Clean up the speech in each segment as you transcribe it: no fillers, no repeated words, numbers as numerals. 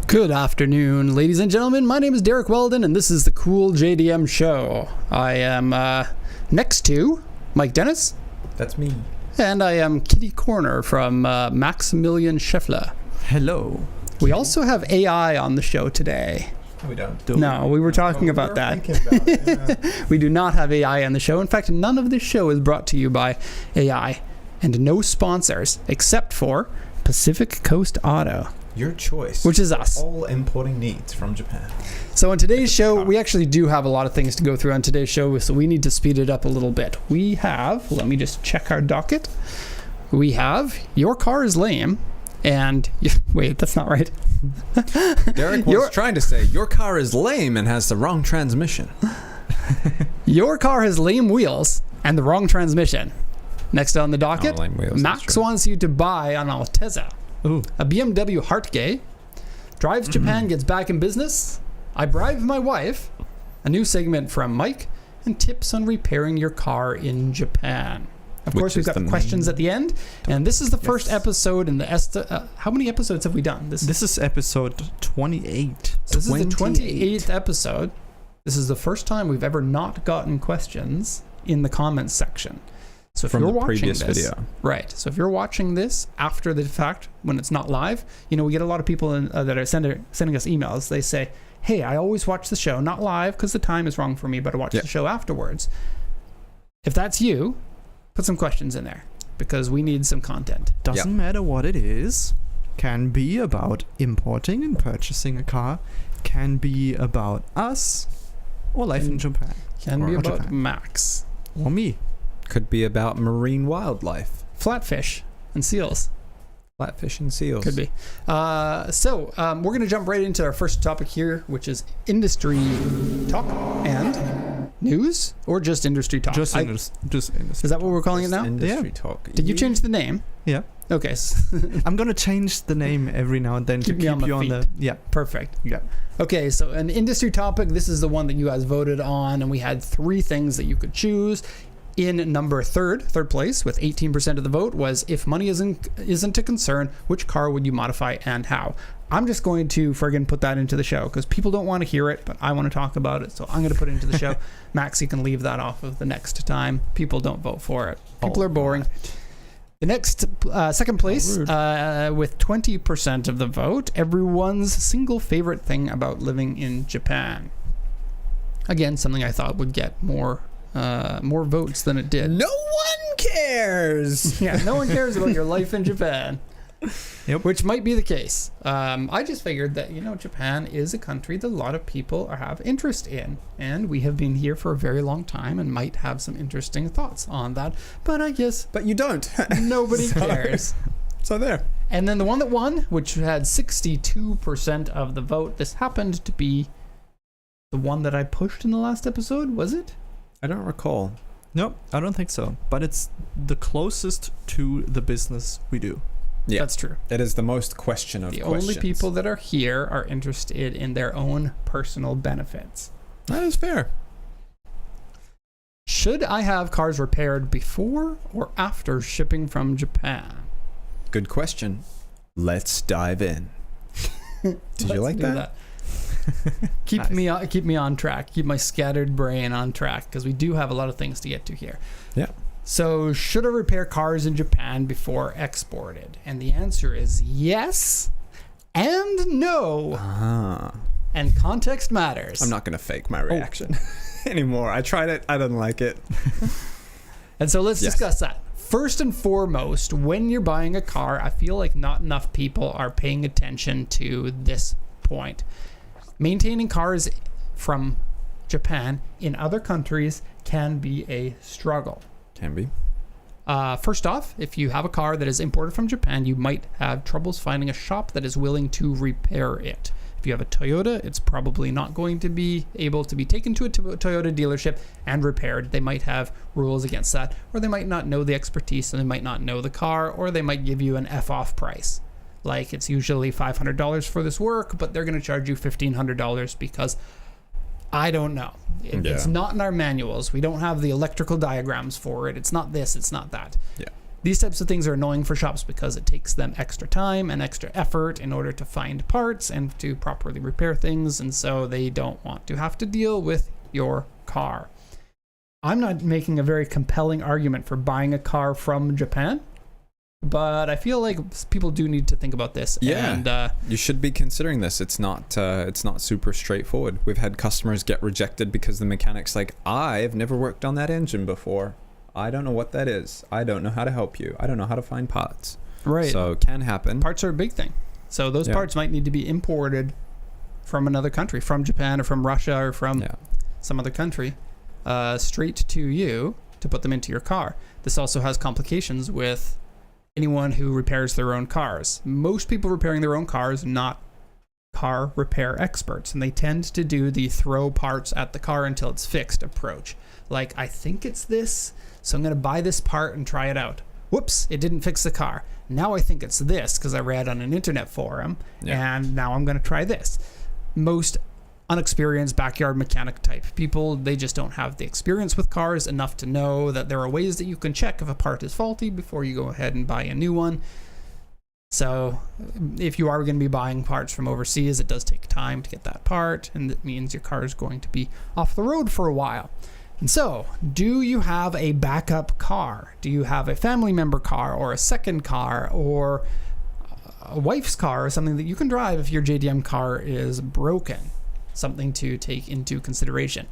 Good afternoon, ladies and gentlemen. My name is Derek Weldon, and this is the Cool JDM Show. I am next to Mike Dennis. That's me. And I am Kitty Corner from Maximilian Scheffler. Hello. We also have AI on the show today. We don't. No, we were talking about that. About it, yeah. We do not have AI on the show. In fact, none of this show is brought to you by AI, and no sponsors except for Pacific Coast Auto. Your choice. Which is us. All importing needs from Japan. So on today's show, we actually do have a lot of things to go through on today's show, so we need to speed it up a little bit. We have, let me just check our docket. We have Your Car is Lame, and, wait, that's not right. Derek was trying to say, your car is lame and has the wrong transmission. Your car has lame wheels and the wrong transmission. Next on the docket, lame wheels, Max wants you to buy an Altezza. Ooh. A BMW Heartgay, drives Japan, gets back in business, I bribed my wife, a new segment from Mike, and tips on repairing your car in Japan. Of course, we've got the questions at the end, and this is the first episode in the how many episodes have we done? This is episode 28. So this is the 28th episode. This is the first time we've ever not gotten questions in the comments section. So if you're watching this, video. Right. So if you're watching this after the fact, when it's not live, we get a lot of people that are sending us emails. They say, hey, I always watch the show, not live because the time is wrong for me, but I watch the show afterwards. If that's you, put some questions in there because we need some content. Doesn't matter what it is. Can be about importing and purchasing a car. Can be about us or life in Japan. Can be about Max. Or me. Could be about marine wildlife. Flatfish and seals. Flatfish and seals. Could be. So we're going to jump right into our first topic here, which is industry talk and news, or just industry talk? Just industry. Is that what we're calling it now? Industry talk. Did you change the name? Yeah. Okay. I'm going to change the name every now and then to keep you on the... Yeah. Perfect. Yeah. Okay, so an industry topic. This is the one that you guys voted on, and we had 3 things that you could choose. In number third place, with 18% of the vote, was if money isn't a concern, which car would you modify and how? I'm just going to friggin' put that into the show because people don't want to hear it, but I want to talk about it, so I'm going to put it into the show. Max, you can leave that off of the next time. People don't vote for it. People are boring. The next, second place, with 20% of the vote, everyone's single favorite thing about living in Japan. Again, something I thought would get more votes than it did. No one cares. Yeah, no one cares about your life in Japan. Yep. Which might be the case. I just figured that, Japan is a country that a lot of people have interest in. And we have been here for a very long time and might have some interesting thoughts on that. But I guess... But you don't. Nobody cares. So there. And then the one that won, which had 62% of the vote, this happened to be the one that I pushed in the last episode, was it? I don't recall. Nope, I don't think so. But it's the closest to the business we do. Yeah, that's true. It is the most question of questions. The only people that are here are interested in their own personal benefits. That is fair. Should I have cars repaired before or after shipping from Japan? Good question. Let's dive in. Did you like that? Keep me on track. Keep my scattered brain on track because we do have a lot of things to get to here. Yeah. So, should I repair cars in Japan before exported? And the answer is yes and no. And context matters. I'm not going to fake my reaction anymore. I tried it. I didn't like it. And so let's discuss that. First and foremost, when you're buying a car, I feel like not enough people are paying attention to this point. Maintaining cars from Japan in other countries can be a struggle. Can be. First off, if you have a car that is imported from Japan, you might have troubles finding a shop that is willing to repair it. If you have a Toyota, it's probably not going to be able to be taken to a Toyota dealership and repaired. They might have rules against that, or they might not know the expertise, and they might not know the car, or they might give you an F-off price. Like, it's usually $500 for this work, but they're going to charge you $1,500 because I don't know. It's not in our manuals. We don't have the electrical diagrams for it. It's not this, it's not that. Yeah. These types of things are annoying for shops because it takes them extra time and extra effort in order to find parts and to properly repair things, and so they don't want to have to deal with your car. I'm not making a very compelling argument for buying a car from Japan, but I feel like people do need to think about this. Yeah, and, you should be considering this. It's not super straightforward. We've had customers get rejected because the mechanic's like, I've never worked on that engine before. I don't know what that is. I don't know how to help you. I don't know how to find parts. Right. So it can happen. Parts are a big thing. So those parts might need to be imported from another country, from Japan or from Russia or from some other country, straight to you to put them into your car. This also has complications with anyone who repairs their own cars. Most people repairing their own cars are not car repair experts, and they tend to do the throw parts at the car until it's fixed approach. Like, I think it's this, so I'm going to buy this part and try it out. Whoops, it didn't fix the car. Now I think it's this because I read on an internet forum, and now I'm going to try this. Most unexperienced backyard mechanic type people, they just don't have the experience with cars enough to know that there are ways that you can check if a part is faulty before you go ahead and buy a new one. So if you are going to be buying parts from overseas, it does take time to get that part, and it means your car is going to be off the road for a while. And so, do you have a backup car? Do you have a family member car or a second car or a wife's car or something that you can drive if your JDM car is broken? Something to take into consideration.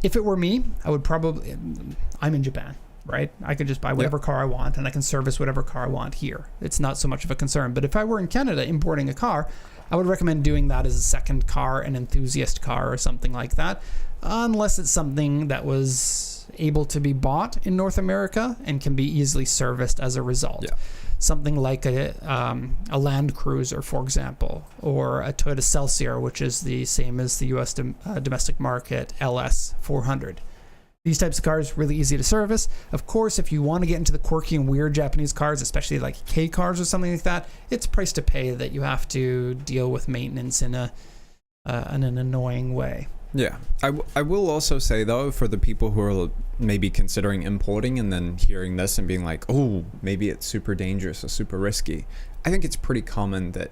If it were me, I would probably, I'm in Japan, right? I could just buy whatever car I want and I can service whatever car I want here. It's not so much of a concern. But if I were in Canada importing a car, I would recommend doing that as a second car, an enthusiast car or something like that, unless it's something that was able to be bought in North America and can be easily serviced as a result. Something like a Land Cruiser, for example, or a Toyota Celsior, which is the same as the U.S. domestic market LS 400. These types of cars, really easy to service. Of course, if you want to get into the quirky and weird Japanese cars, especially like K cars or something like that, it's price to pay that you have to deal with maintenance in an annoying way. Yeah. I will also say, though, for the people who are maybe considering importing and then hearing this and being like, oh, maybe it's super dangerous or super risky, I think it's pretty common that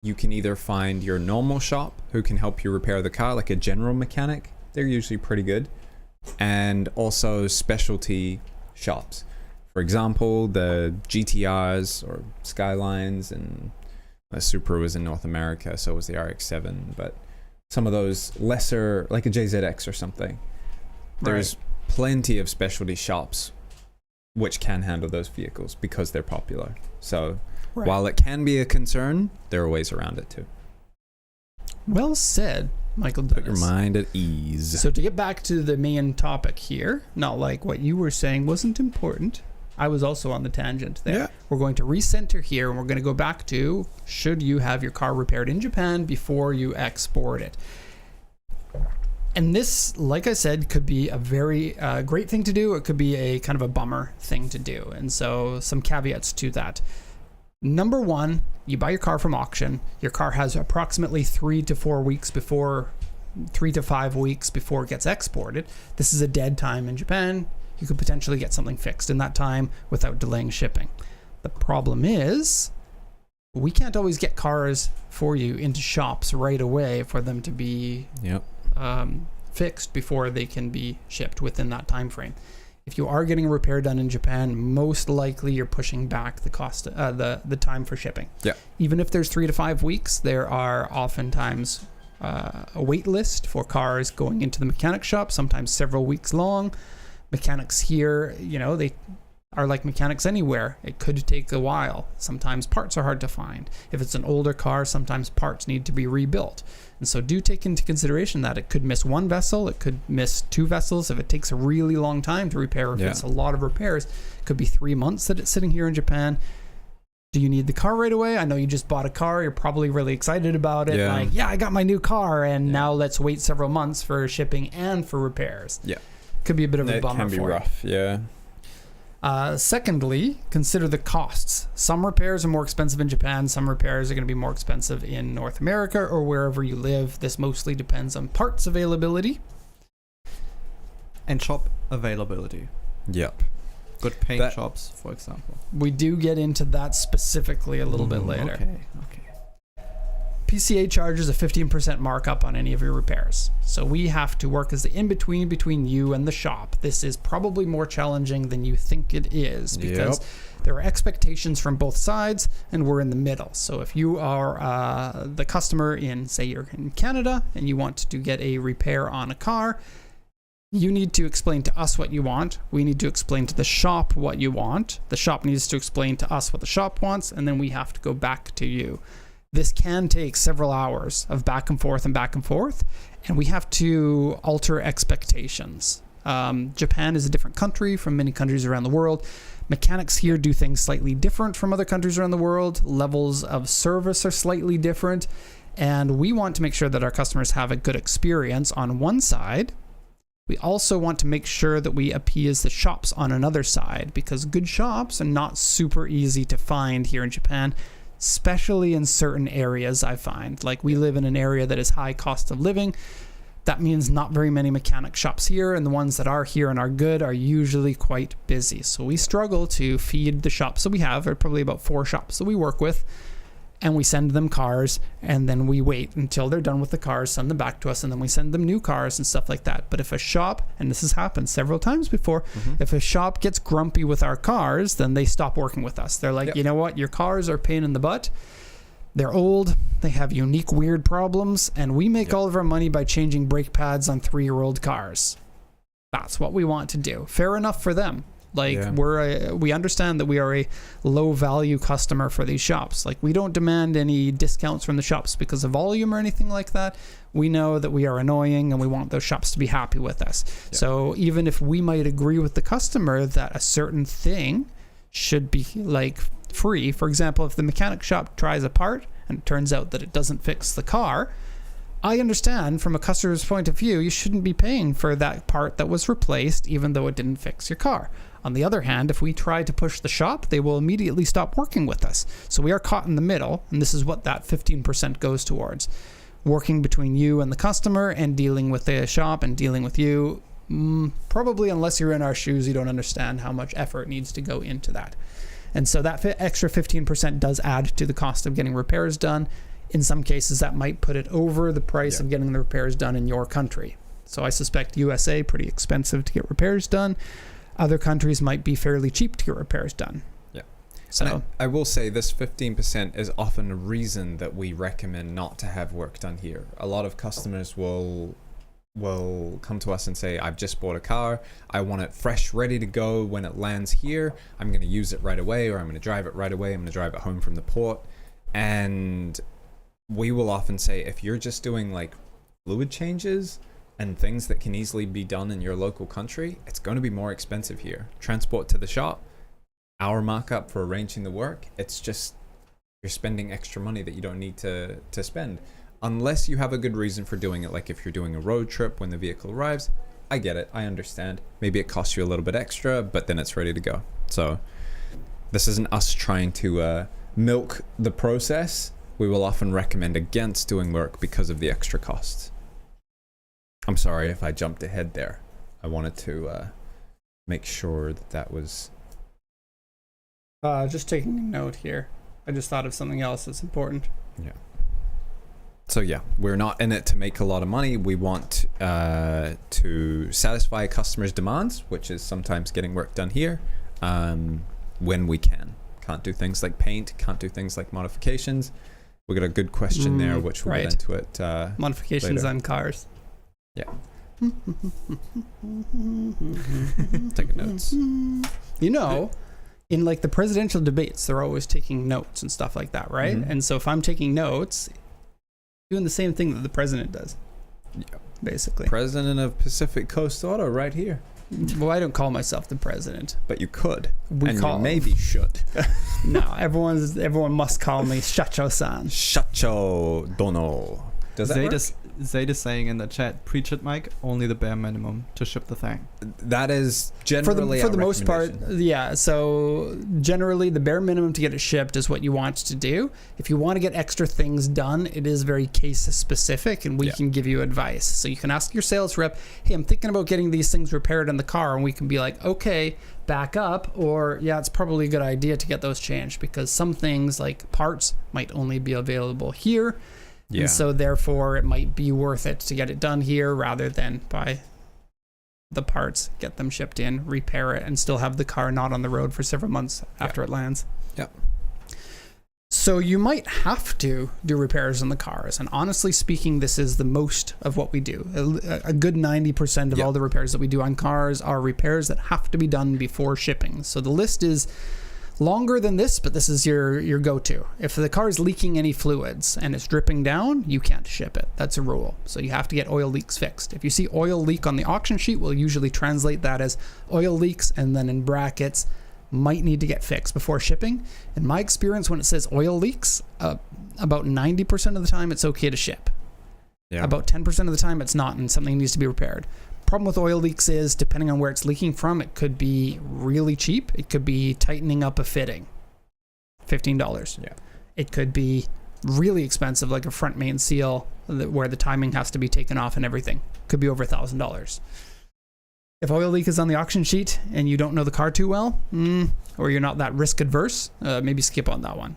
you can either find your normal shop who can help you repair the car, like a general mechanic. They're usually pretty good. And also specialty shops. For example, the GTRs or Skylines, and the Subaru was in North America, so was the RX-7, but some of those lesser, like a JZX or something, there's plenty of specialty shops which can handle those vehicles because they're popular. So while it can be a concern, there are ways around it too. Well said, Michael Dennis. Put your mind at ease. So to get back to the main topic here, not like what you were saying wasn't important. I was also on the tangent there. Yeah. We're going to recenter here, and we're going to go back to, should you have your car repaired in Japan before you export it? And this, like I said, could be a very great thing to do. It could be a kind of a bummer thing to do. And so some caveats to that. Number one, you buy your car from auction. Your car has approximately 3 to 5 weeks before it gets exported. This is a dead time in Japan. You could potentially get something fixed in that time without delaying shipping. The problem is, we can't always get cars for you into shops right away for them to be fixed before they can be shipped within that time frame. If you are getting a repair done in Japan, most likely you're pushing back the cost, the time for shipping. Yeah. Even if there's 3 to 5 weeks, there are oftentimes a wait list for cars going into the mechanic shop, sometimes several weeks long. Mechanics here, they are like mechanics anywhere. It could take a while. Sometimes parts are hard to find. If it's an older car, sometimes parts need to be rebuilt. And so do take into consideration that it could miss one vessel, it could miss 2 vessels. If it takes a really long time to repair, if it's a lot of repairs, it could be 3 months that it's sitting here in Japan. Do you need the car right away? I know you just bought a car. You're probably really excited about it. I got my new car, and now let's wait several months for shipping and for repairs. Yeah. Could be a bit of a bummer. It can be rough, Secondly, consider the costs. Some repairs are more expensive in Japan. Some repairs are going to be more expensive in North America or wherever you live. This mostly depends on parts availability. And shop availability. Yep. good paint That- shops, for example. We do get into that specifically a little bit later. Okay. PCA charges a 15% markup on any of your repairs. So we have to work as the in-between between you and the shop. This is probably more challenging than you think it is because there are expectations from both sides and we're in the middle. So if you are the customer in, say you're in Canada and you want to get a repair on a car, you need to explain to us what you want. We need to explain to the shop what you want. The shop needs to explain to us what the shop wants, and then we have to go back to you. This can take several hours of back and forth, and we have to alter expectations. Japan is a different country from many countries around the world. Mechanics here do things slightly different from other countries around the world. Levels of service are slightly different, and we want to make sure that our customers have a good experience on one side. We also want to make sure that we appease the shops on another side, because good shops are not super easy to find here in Japan, especially in certain areas. I find, like, we live in an area that is high cost of living. That means not very many mechanic shops here, and the ones that are here and are good are usually quite busy. So we struggle to feed the shops that we have. There are probably about 4 shops that we work with, and we send them cars, and then we wait until they're done with the cars, send them back to us, and then we send them new cars and stuff like that. But if a shop, and this has happened several times before, if a shop gets grumpy with our cars, then they stop working with us. They're like, you know what, your cars are a pain in the butt. They're old, they have unique weird problems, and we make all of our money by changing brake pads on 3-year-old cars. That's what we want to do. Fair enough for them. Like, we understand that we are a low value customer for these shops. Like, we don't demand any discounts from the shops because of volume or anything like that. We know that we are annoying and we want those shops to be happy with us. So even if we might agree with the customer that a certain thing should be like free, for example, if the mechanic shop tries a part and it turns out that it doesn't fix the car, I understand from a customer's point of view, you shouldn't be paying for that part that was replaced even though it didn't fix your car. On the other hand, if we try to push the shop, they will immediately stop working with us. So we are caught in the middle, and this is what that 15% goes towards. Working between you and the customer and dealing with the shop and dealing with you. Probably unless you're in our shoes, you don't understand how much effort needs to go into that. And so that extra 15% does add to the cost of getting repairs done. In some cases, that might put it over the price of getting the repairs done in your country. So I suspect USA, pretty expensive to get repairs done. Other countries might be fairly cheap to get repairs done. Yeah. So and I will say this 15% is often a reason that we recommend not to have work done here. A lot of customers will come to us and say, I've just bought a car. I want it fresh, ready to go when it lands here. I'm going to use it right away, or I'm going to drive it right away. I'm going to drive it home from the port. And we will often say, if you're just doing like fluid changes and things that can easily be done in your local country, it's going to be more expensive here. Transport to the shop, our markup for arranging the work, it's just, you're spending extra money that you don't need to spend. Unless you have a good reason for doing it, like if you're doing a road trip when the vehicle arrives, I get it, I understand. Maybe it costs you a little bit extra, but then it's ready to go. So this isn't us trying to milk the process. We will often recommend against doing work because of the extra costs. I'm sorry if I jumped ahead there. I wanted to make sure that was... just taking a note here. I just thought of something else that's important. Yeah. So yeah, we're not in it to make a lot of money. We want to satisfy customers' demands, which is sometimes getting work done here when we can. Can't do things like paint, can't do things like modifications. We got a good question there, which we'll get into it modifications later. on cars. Yeah. Taking notes. You know, in like the presidential debates, they're always taking notes and stuff like that, right? Mm-hmm. And so if I'm taking notes, doing the same thing that the president does. Yeah. Basically. President of Pacific Coast Auto right here. Well, I don't call myself the president. But you could. You maybe should. No, everyone must call me Shacho-san. Shacho Dono. Does that work? Zayd is saying in the chat, preach it, Mike, only the bare minimum to ship the thing. That is generally for the most part, recommendation. yeah. So generally, the bare minimum to get it shipped is what you want to do. If you want to get extra things done, it is very case specific, and we can give you advice. So you can ask your sales rep, "Hey, I'm thinking about getting these things repaired in the car," and we can be like, "Okay, back up," or "Yeah, it's probably a good idea to get those changed because some things like parts might only be available here." Yeah. And so therefore it might be worth it to get it done here rather than buy the parts, get them shipped in, repair it, and still have the car not on the road for several months after it lands. Yep. So you might have to do repairs on the cars. And honestly speaking, this is the most of what we do. A good 90% of all the repairs that we do on cars are repairs that have to be done before shipping. So the list is longer than this, but this is your go-to. If the car is leaking any fluids and it's dripping down, you can't ship it. That's a rule. So you have to get oil leaks fixed. If you see oil leak on the auction sheet, we'll usually translate that as oil leaks, and then in brackets, might need to get fixed before shipping. In my experience, when it says oil leaks, about 90% of the time it's okay to ship. Yeah. About 10% of the time it's not, and something needs to be repaired. Problem with oil leaks is, depending on where it's leaking from, it could be really cheap. It could be tightening up a fitting, $15. Yeah. It could be really expensive, like a front main seal where the timing has to be taken off and everything. Could be over $1,000. If oil leak is on the auction sheet and you don't know the car too well, or you're not that risk adverse, maybe skip on that one.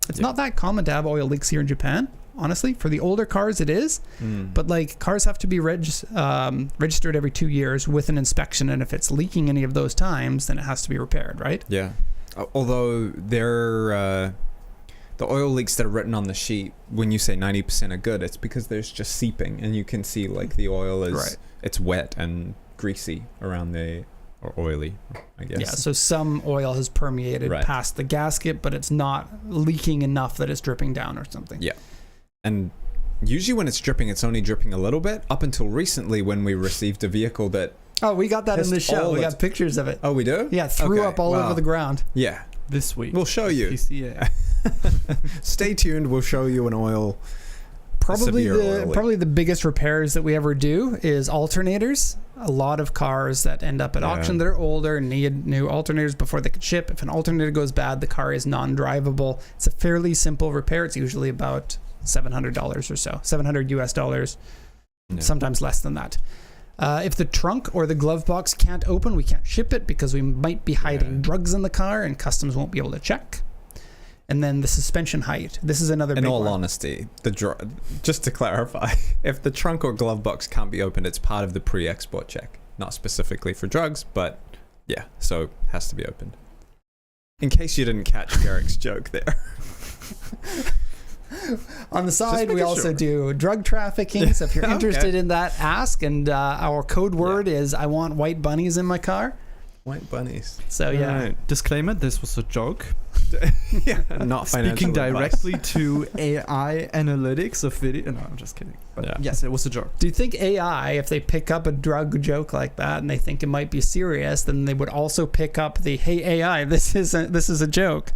It's not that common to have oil leaks here in Japan. Honestly, for the older cars it is, but like cars have to be registered every 2 years with an inspection, and if it's leaking any of those times, then it has to be repaired, right? Yeah. Although the oil leaks that are written on the sheet, when you say 90% are good, it's because there's just seeping, and you can see like the oil is it's wet and greasy around or oily, I guess. Yeah, so some oil has permeated past the gasket, but it's not leaking enough that it's dripping down or something. Yeah. And usually when it's dripping, it's only dripping a little bit, up until recently when we received a vehicle that... Oh, we got that in the show. We got pictures of it. Oh, we do? Yeah, threw up all over the ground. Yeah. This week. We'll show you. PCA. Stay tuned. We'll show you an oil... Probably the biggest repairs that we ever do is alternators. A lot of cars that end up at auction that are older need new alternators before they could ship. If an alternator goes bad, the car is non-drivable. It's a fairly simple repair. It's usually about $700 or so, $700 US, sometimes less than that. If the trunk or the glove box can't open, we can't ship it because we might be hiding drugs in the car and customs won't be able to check. And then the suspension height. This is another big one. In all honesty, just to clarify, if the trunk or glove box can't be opened, it's part of the pre-export check. Not specifically for drugs, but yeah, so it has to be opened. In case you didn't catch Derek's joke there. On the side, we also do drug trafficking. So if you're interested in that, ask. And our code word is, I want white bunnies in my car. White bunnies. So yeah. Disclaimer, this was a joke. Not financial Speaking directly advice. to AI analytics of video. No, I'm just kidding. But yes, it was a joke. Do you think AI, if they pick up a drug joke like that and they think it might be serious, then they would also pick up the, hey AI, this is a joke?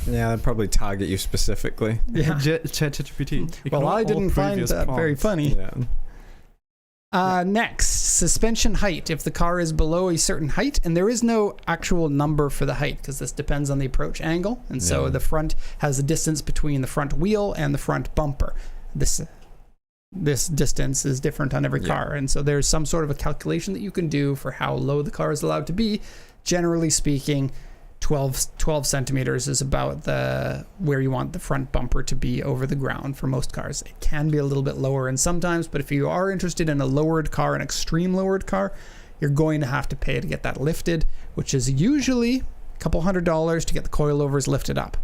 Yeah, they'd probably target you specifically. Yeah. ChatGPT. Well, I didn't find that very funny. Yeah. Next, suspension height. If the car is below a certain height, and there is no actual number for the height because this depends on the approach angle, and so the front has a distance between the front wheel and the front bumper. This distance is different on every car, and so there's some sort of a calculation that you can do for how low the car is allowed to be. Generally speaking, 12 centimeters is about where you want the front bumper to be over the ground for most cars. It can be a little bit lower in sometimes, but if you are interested in a lowered car, an extreme lowered car, you're going to have to pay to get that lifted, which is usually a couple $100 to get the coilovers lifted up.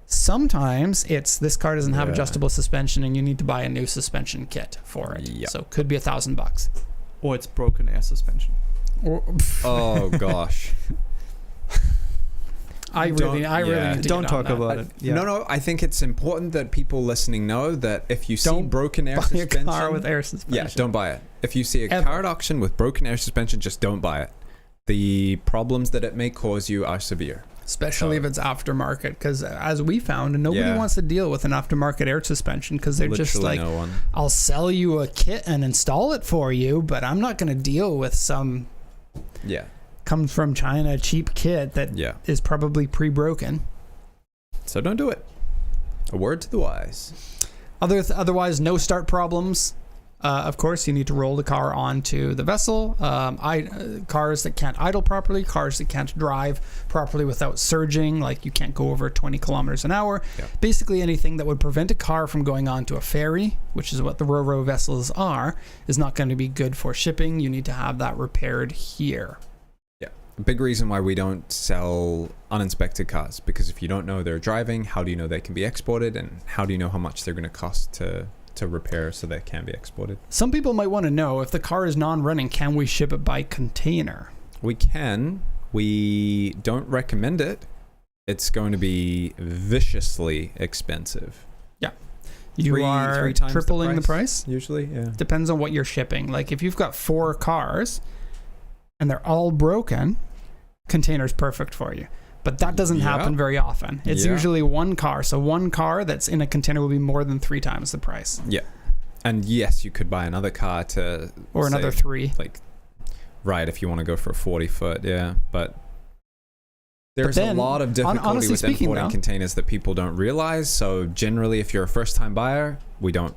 Sometimes this car doesn't have adjustable suspension and you need to buy a new suspension kit for it. So it could be $1,000. Or it's broken air suspension. Oh gosh. I really need to don't get talk on about that. it. Yeah. No, I think it's important that people listening know that if you see Don't broken air buy suspension, a car with air suspension. yeah, don't buy it. If you see a Ever. car at auction with broken air suspension, just don't buy it. The problems that it may cause you are severe. Especially if it's aftermarket, because as we found, nobody wants to deal with an aftermarket air suspension because they're just like, no one. I'll sell you a kit and install it for you, but I'm not going to deal with some comes from China cheap kit that is probably pre-broken. So don't do it. A word to the wise. Otherwise, no start problems. Of course, you need to roll the car onto the vessel. Cars that can't idle properly, cars that can't drive properly without surging, like you can't go over 20 kilometers an hour. Yeah. Basically, anything that would prevent a car from going onto a ferry, which is what the Ro-Ro vessels are, is not going to be good for shipping. You need to have that repaired here. Yeah. A big reason why we don't sell uninspected cars, because if you don't know they're driving, how do you know they can be exported, and how do you know how much they're going to cost to repair so they can be exported? Some people might want to know, if the car is non-running, can we ship it by container? We can. We don't recommend it. It's going to be viciously expensive. Yeah. You are three times tripling the price? Usually, yeah. Depends on what you're shipping. Like if you've got 4 cars and they're all broken, container's perfect for you. But that doesn't happen very often. It's usually one car. So one car that's in a container will be more than 3 times the price. Yeah. And yes, you could buy another car to... Or another 3. Like, right, if you want to go for a 40-foot, yeah. But there's a lot of difficulty with importing containers that people don't realize. So generally, if you're a first-time buyer, we don't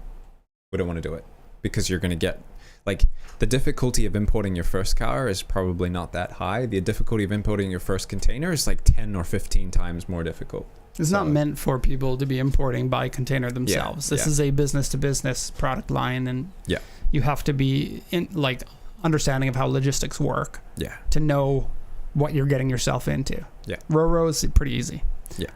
want to do it. Because you're going to get... Like, the difficulty of importing your first car is probably not that high. The difficulty of importing your first container is like 10 or 15 times more difficult. It's not meant for people to be importing by container themselves. This is a business-to-business product line, and you have to be understanding of how logistics work to know what you're getting yourself into. Yeah. Ro-Ro is pretty easy. Yeah.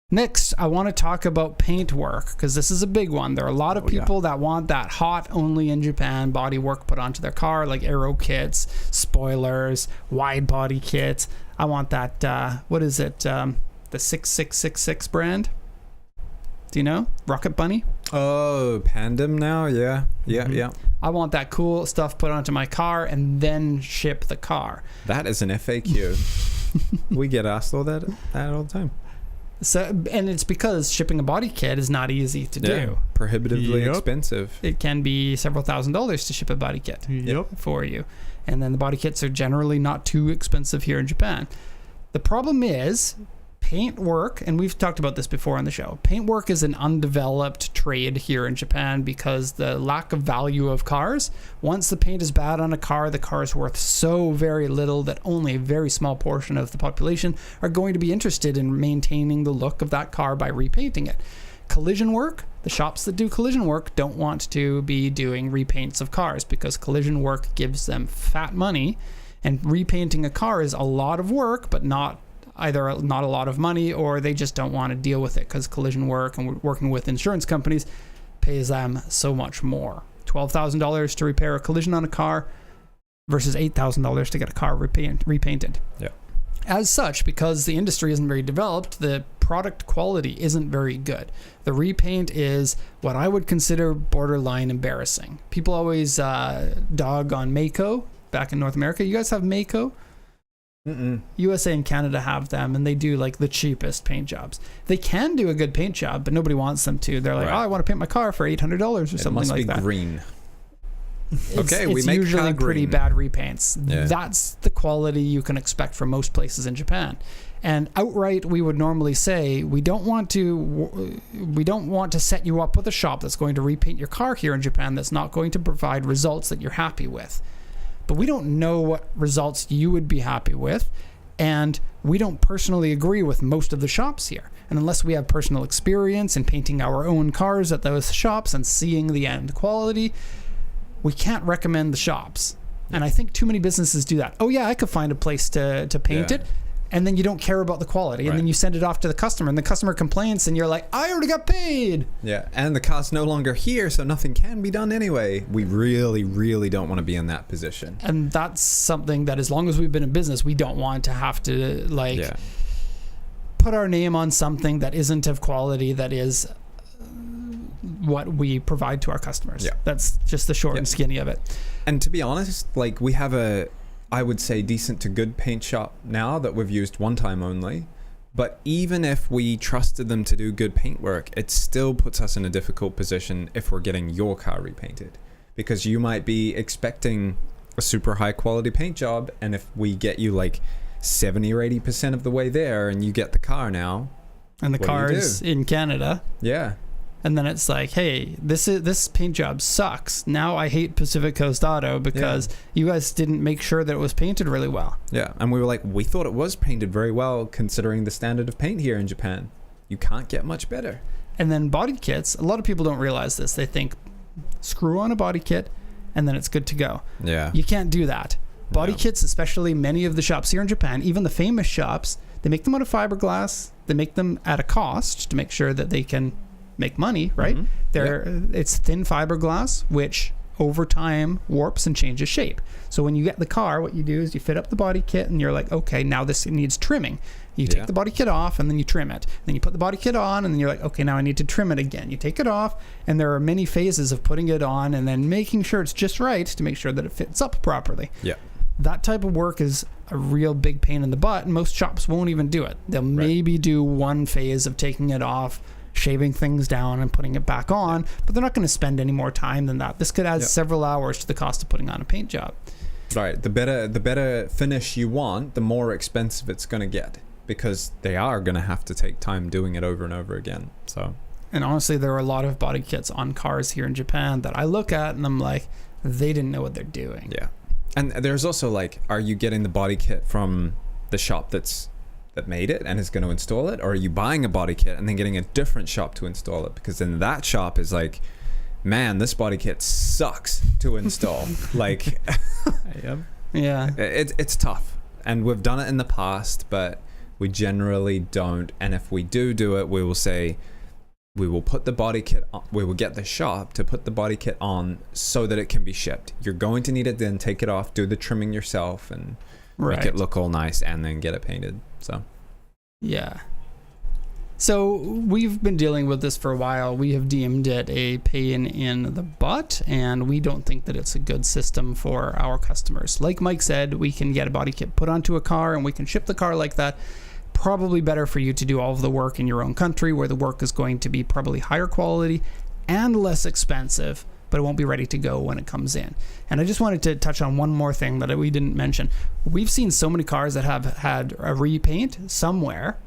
Next, I want to talk about paint work, because this is a big one. There are a lot of people that want that hot, only in Japan body work put onto their car, like aero kits, spoilers, wide body kits. I want that, what is it, the 6666 brand? Do you know? Rocket Bunny? Oh, Pandem now? Yeah. Yeah. I want that cool stuff put onto my car and then ship the car. That is an FAQ. We get asked all that all the time. So, and it's because shipping a body kit is not easy to do. Prohibitively expensive. It can be several $1,000s to ship a body kit for you. And then the body kits are generally not too expensive here in Japan. The problem is paint work, and we've talked about this before on the show. Paint work is an undeveloped trade here in Japan because the lack of value of cars. Once the paint is bad on a car, the car is worth so very little that only a very small portion of the population are going to be interested in maintaining the look of that car by repainting it. Collision work, the shops that do collision work don't want to be doing repaints of cars because collision work gives them fat money, and repainting a car is a lot of work, but either not a lot of money, or they just don't want to deal with it because collision work and working with insurance companies pays them so much more. $12,000 to repair a collision on a car versus $8,000 to get a car repainted. Yeah. As such, because the industry isn't very developed, the product quality isn't very good. The repaint is what I would consider borderline embarrassing. People always dog on Mako back in North America. You guys have Mako? USA and Canada have them, and they do like the cheapest paint jobs. They can do a good paint job, but nobody wants them to. They're like, I want to paint my car for $800 or something like that. It must be green. It's usually pretty bad repaints. Yeah. That's the quality you can expect from most places in Japan. And outright, we would normally say we don't want to set you up with a shop that's going to repaint your car here in Japan that's not going to provide results that you're happy with. But we don't know what results you would be happy with, and we don't personally agree with most of the shops here. And unless we have personal experience in painting our own cars at those shops and seeing the end quality, we can't recommend the shops. And I think too many businesses do that. Oh yeah, I could find a place to paint it. And then you don't care about the quality. And then you send it off to the customer, and the customer complains, and you're like, I already got paid. Yeah, and the car's no longer here, so nothing can be done anyway. We really, really don't want to be in that position. And that's something that as long as we've been in business, we don't want to have to put our name on something that isn't of quality, that is what we provide to our customers. Yeah. That's just the short and skinny of it. And to be honest, like, we have a I would say, decent to good paint shop now that we've used one time only. But even if we trusted them to do good paint work, it still puts us in a difficult position if we're getting your car repainted. Because you might be expecting a super high quality paint job, and if we get you like 70 or 80% of the way there and you get the car now, and the what do you car's do? in Canada. Yeah. And then it's like, hey, this paint job sucks. Now I hate Pacific Coast Auto because you guys didn't make sure that it was painted really well. Yeah, and we were like, we thought it was painted very well considering the standard of paint here in Japan. You can't get much better. And then body kits, a lot of people don't realize this. They think screw on a body kit and then it's good to go. Yeah. You can't do that. Body kits, especially many of the shops here in Japan, even the famous shops, they make them out of fiberglass. They make them at a cost to make sure that they can make money, right? It's thin fiberglass, which over time warps and changes shape. So when you get the car, what you do is you fit up the body kit and you're like, okay, now this needs trimming. You take the body kit off and then you trim it. Then you put the body kit on and then you're like, okay, now I need to trim it again. You take it off, and there are many phases of putting it on and then making sure it's just right to make sure that it fits up properly. Yeah. That type of work is a real big pain in the butt, and most shops won't even do it. They'll maybe do one phase of taking it off, shaving things down and putting it back on, but they're not going to spend any more time than that. This could add several hours to the cost of putting on a paint job. Right. The better finish you want, the more expensive it's going to get, because they are going to have to take time doing it over and over again. So, and honestly, there are a lot of body kits on cars here in Japan that I look at and I'm like, they didn't know what they're doing. Yeah. And there's also like, are you getting the body kit from the shop that made it and is going to install it, or are you buying a body kit and then getting a different shop to install it? Because then that shop is like, man, this body kit sucks to install. Like, it's tough, and we've done it in the past, but we generally don't. And if we do it, we will say we will put the body kit on, we will get the shop to put the body kit on so that it can be shipped. You're going to need it, then take it off, do the trimming yourself, and make it look all nice, and then get it painted. So so we've been dealing with this for a while. We have deemed it a pain in the butt, and we don't think that it's a good system for our customers. Like Mike said, we can get a body kit put onto a car and we can ship the car like that. Probably better for you to do all of the work in your own country, where the work is going to be probably higher quality and less expensive, but it won't be ready to go when it comes in. And I just wanted to touch on one more thing that we didn't mention. We've seen so many cars that have had a repaint somewhere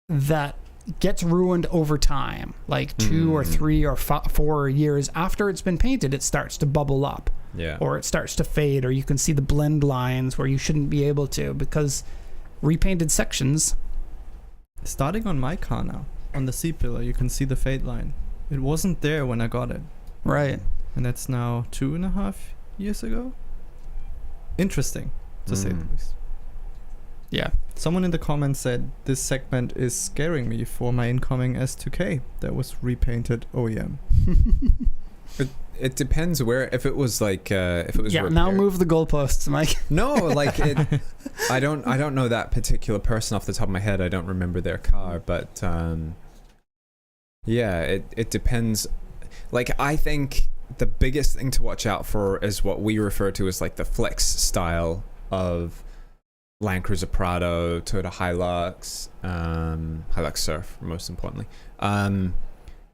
that gets ruined over time, like 2 or 3 or 4 years after it's been painted. It starts to bubble up, or it starts to fade, or you can see the blend lines where you shouldn't be able to, because repainted sections. Starting on my car now, on the seat pillar, you can see the fade line. It wasn't there when I got it. Right. And that's now 2.5 years ago. Interesting, to say the least. Yeah. Someone in the comments said this segment is scaring me for my incoming S2K that was repainted OEM. It depends where. If it was like, if it was repaired. Now move the goalposts, Mike. No, like I don't know that particular person off the top of my head. I don't remember their car, but it depends. Like, I think the biggest thing to watch out for is what we refer to as like the flex style of Land Cruiser Prado, Toyota Hilux, Hilux Surf, most importantly.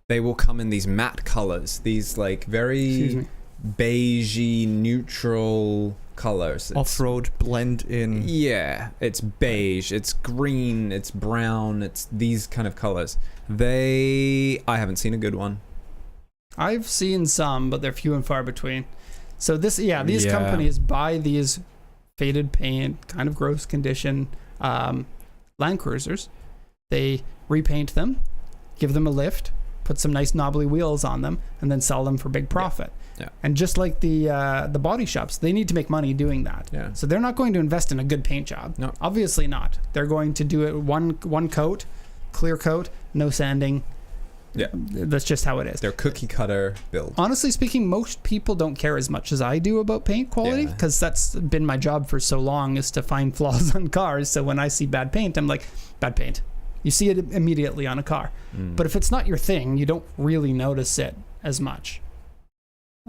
They will come in these matte colors, these like very beigey, neutral colors. Off-road blend in. Yeah, it's beige, it's green, it's brown, it's these kind of colors. I haven't seen a good one. I've seen some, but they're few and far between. So these companies buy these faded paint, kind of gross condition Land Cruisers. They repaint them, give them a lift, put some nice knobbly wheels on them, and then sell them for big profit. Yeah. And just like the body shops, they need to make money doing that. Yeah. So they're not going to invest in a good paint job. No. Obviously not. They're going to do it one coat, clear coat, no sanding. Yeah. That's just how it is. They're cookie cutter build. Honestly speaking, most people don't care as much as I do about paint quality, because that's been my job for so long, is to find flaws on cars. So when I see bad paint, I'm like, bad paint. You see it immediately on a car. But if it's not your thing, you don't really notice it as much.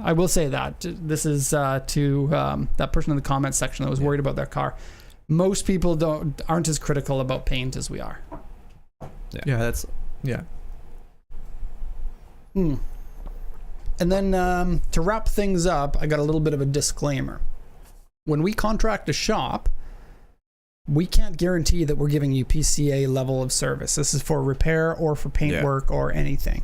I will say that this is to that person in the comments section that was worried about their car. Most people aren't as critical about paint as we are. Yeah. And then to wrap things up, I got a little bit of a disclaimer. When we contract a shop, we can't guarantee that we're giving you PCA level of service. This is for repair or for paint work or anything.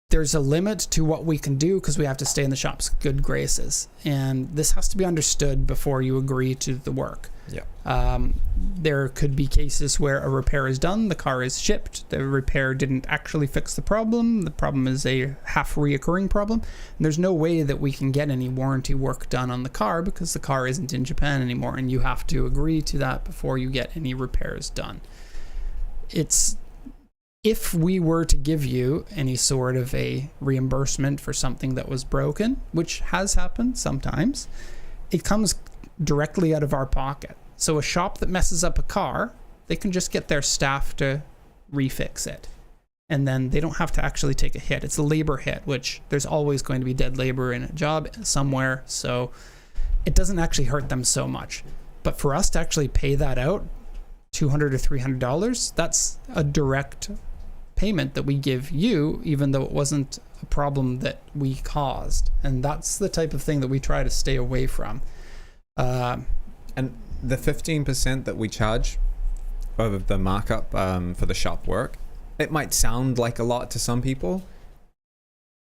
There's a limit to what we can do because we have to stay in the shop's good graces. And this has to be understood before you agree to the work. There could be cases where a repair is done, the car is shipped, the repair didn't actually fix the problem is a half reoccurring problem, and there's no way that we can get any warranty work done on the car because the car isn't in Japan anymore, and you have to agree to that before you get any repairs done. If we were to give you any sort of a reimbursement for something that was broken, which has happened sometimes, it comes directly out of our pocket. So a shop that messes up a car, they can just get their staff to refix it. And then they don't have to actually take a hit. It's a labor hit, which there's always going to be dead labor in a job somewhere. So it doesn't actually hurt them so much. But for us to actually pay that out, $200 or $300, that's a direct payment that we give you, even though it wasn't a problem that we caused. And that's the type of thing that we try to stay away from. And the 15% that we charge of the markup for the shop work, it might sound like a lot to some people.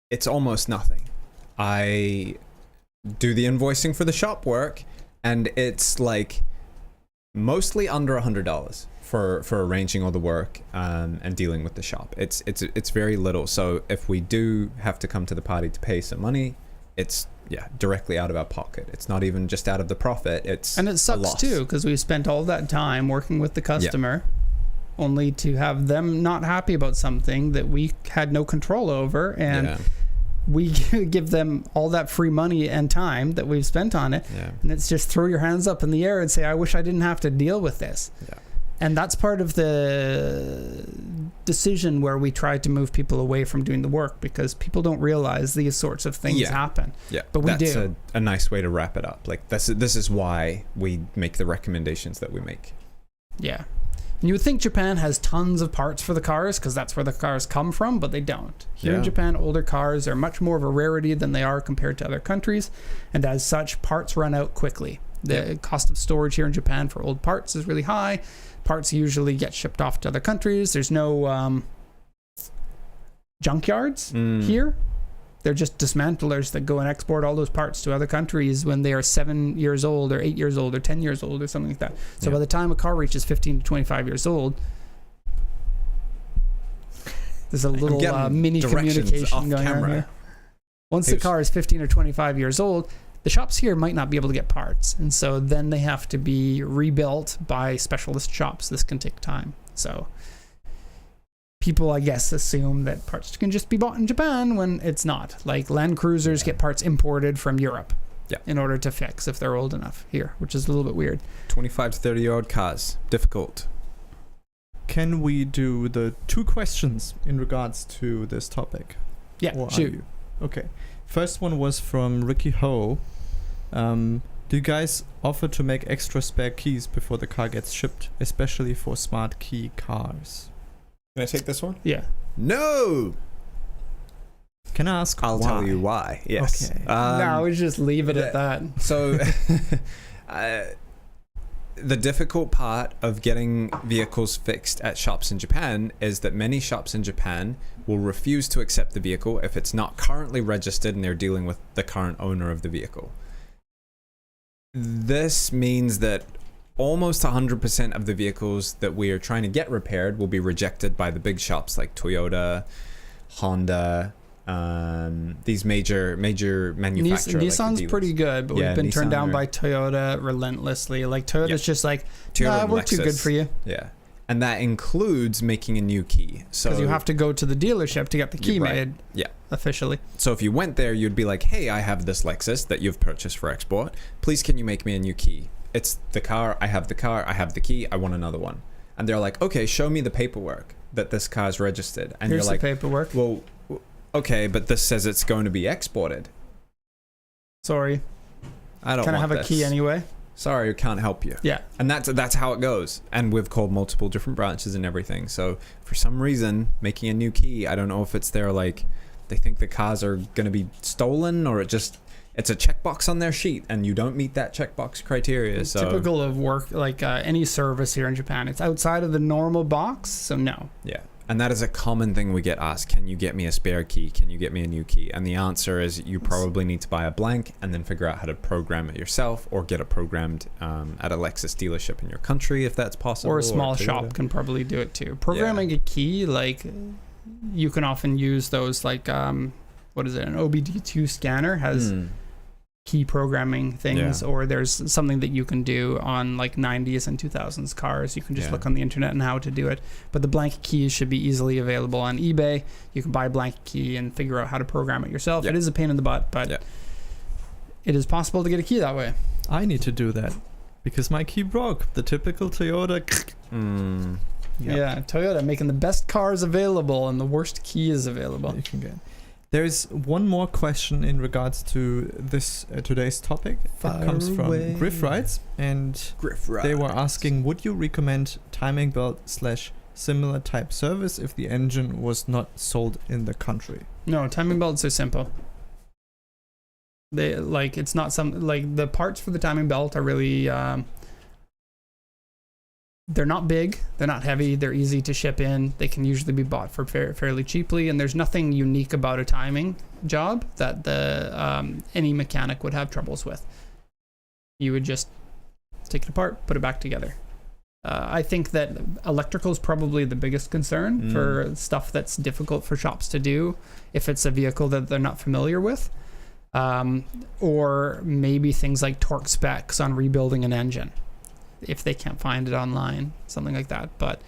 It's almost nothing. I do the invoicing for the shop work, and it's like mostly under $100 for arranging all the work and dealing with the shop. It's very little. So if we do have to come to the party to pay some money, it's directly out of our pocket. It's not even just out of the profit. And it sucks too, because we spent all that time working with the customer only to have them not happy about something that we had no control over, and we give them all that free money and time that we've spent on it, and it's just throw your hands up in the air and say, I wish I didn't have to deal with this. And that's part of the decision where we try to move people away from doing the work, because people don't realize these sorts of things happen. But we do. That's a nice way to wrap it up. Like this is why we make the recommendations that we make. And you would think Japan has tons of parts for the cars because that's where the cars come from, but they don't. Here in Japan, older cars are much more of a rarity than they are compared to other countries, and as such, parts run out quickly. The cost of storage here in Japan for old parts is really high. Parts usually get shipped off to other countries. There's no junkyards here. They're just dismantlers that go and export all those parts to other countries when they are 7 years old or 8 years old or 10 years old or something like that. So by the time a car reaches 15 to 25 years old, there's a little mini communication going on here. Once the car is 15 or 25 years old, the shops here might not be able to get parts, and so then they have to be rebuilt by specialist shops. This can take time. So people, I guess, assume that parts can just be bought in Japan when it's not. Like Land Cruisers get parts imported from Europe in order to fix if they're old enough here, which is a little bit weird. 25 to 30-year-old cars, difficult. Can we do the 2 questions in regards to this topic? Yeah, shoot. Okay. First one was from Ricky Ho. Do you guys offer to make extra spare keys before the car gets shipped, especially for smart key cars? Can I take this one? Yeah. No! Can I ask I'll why? tell you why. Yes. Okay. No, we just leave it at that. So the difficult part of getting vehicles fixed at shops in Japan is that many shops in Japan will refuse to accept the vehicle if it's not currently registered and they're dealing with the current owner of the vehicle. This means that almost 100% of the vehicles that we are trying to get repaired will be rejected by the big shops like Toyota, Honda, these major manufacturers. Nissan's like pretty good, but we've been turned down by Toyota relentlessly. Like Toyota's just like, nah, we're too good for you. Yeah. And that includes making a new key. So because you have to go to the dealership to get the key made officially. So if you went there, you'd be like, hey, I have this Lexus that you've purchased for export. Please, can you make me a new key? It's the car, I have the key, I want another one. And they're like, okay, show me the paperwork that this car is registered. And Here's you're like, the paperwork. Well, Okay, but this says it's going to be exported. Sorry. I don't Can I want have a key this. anyway? Sorry, I can't help you. Yeah. And that's how it goes. And we've called multiple different branches and everything. So for some reason, making a new key, I don't know if it's their like, they think the cars are going to be stolen, or it's a checkbox on their sheet and you don't meet that checkbox criteria. So Typical of work, like any service here in Japan. It's outside of the normal box, so no. yeah. And that is a common thing we get asked. Can you get me a spare key? Can you get me a new key? And the answer is you probably need to buy a blank and then figure out how to program it yourself, or get it programmed at a Lexus dealership in your country if that's possible. Or a small Toyota. shop can probably do it too. Programming a key, like you can often use those like, what is it? An OBD2 scanner has key programming things, or there's something that you can do on like 90s and 2000s cars. You can just look on the internet and how to do it. But the blank keys should be easily available on eBay. You can buy a blank key and figure out how to program it yourself. It is a pain in the butt, but it is possible to get a key that way. I need to do that because my key broke. The typical Toyota. Yeah, Toyota making the best cars available and the worst keys available. You can get. There's one more question in regards to this today's topic. That comes from Griff Rides, and they were asking, would you recommend timing belt / similar type service if the engine was not sold in the country? No, timing belts are simple. They like, it's not some like the parts for the timing belt are really they're not big, they're not heavy, they're easy to ship in. They can usually be bought for fairly cheaply, and there's nothing unique about a timing job that the any mechanic would have troubles with. You would just take it apart, put it back together. I think that electrical is probably the biggest concern for stuff that's difficult for shops to do if it's a vehicle that they're not familiar with, or maybe things like torque specs on rebuilding an engine if they can't find it online, something like that. But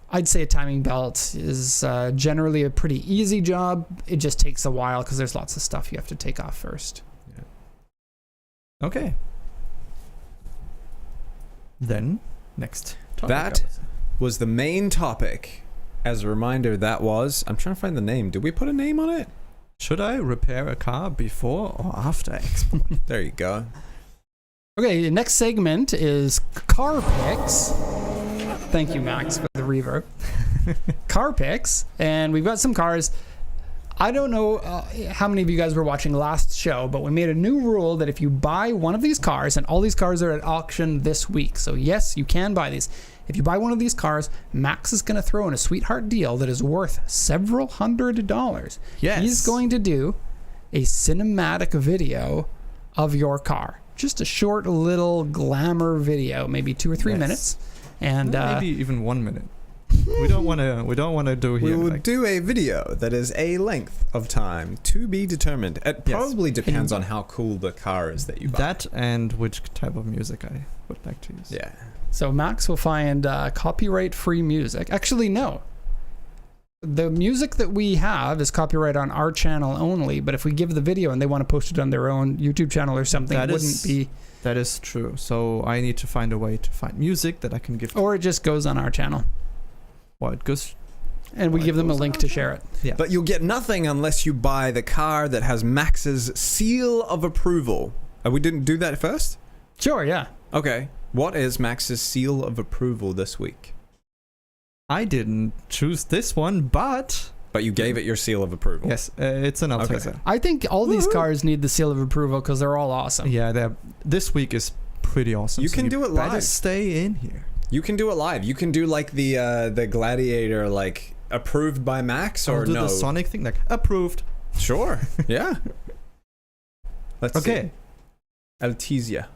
I'd say a timing belt is generally a pretty easy job. It just takes a while because there's lots of stuff you have to take off first. Okay. Then, next topic. That was the main topic. As a reminder, that was... I'm trying to find the name. Did we put a name on it? Should I repair a car before or after export? There you go. Okay, the next segment is car picks. Thank you, Max, for the reverb. Car picks, and we've got some cars. I don't know how many of you guys were watching last show, but we made a new rule that if you buy one of these cars, and all these cars are at auction this week, so yes, you can buy these. If you buy one of these cars, Max is going to throw in a sweetheart deal that is worth several $100s. Yes. He's going to do a cinematic video of your car. Just a short little glamour video, maybe 2 or 3 minutes, and maybe even 1 minute. We don't want to do here. We will do a video that is a length of time to be determined. It probably depends on how cool the car is that you buy. That and which type of music I would like to use. Yeah. So Max will find copyright-free music. Actually, no. The music that we have is copyright on our channel only, but if we give the video and they want to post it on their own YouTube channel or something, it wouldn't be... That is true. So I need to find a way to find music that I can give... Or it just goes on our channel. Well, it goes... And we give them a link to share it. Yeah. But you'll get nothing unless you buy the car that has Max's seal of approval. We didn't do that first? Sure, yeah. Okay. What is Max's seal of approval this week? I didn't choose this one, but you gave it your seal of approval. Yes, it's an Impreza. Okay. I think all these cars need the seal of approval because they're all awesome. Yeah, this week is pretty awesome. You can do it live. Better stay in here. You can do it live. You can do like the Gladiator, like approved by Max, or do no? The Sonic thing, like approved. Sure. Yeah. Let's see. Okay. Altezia.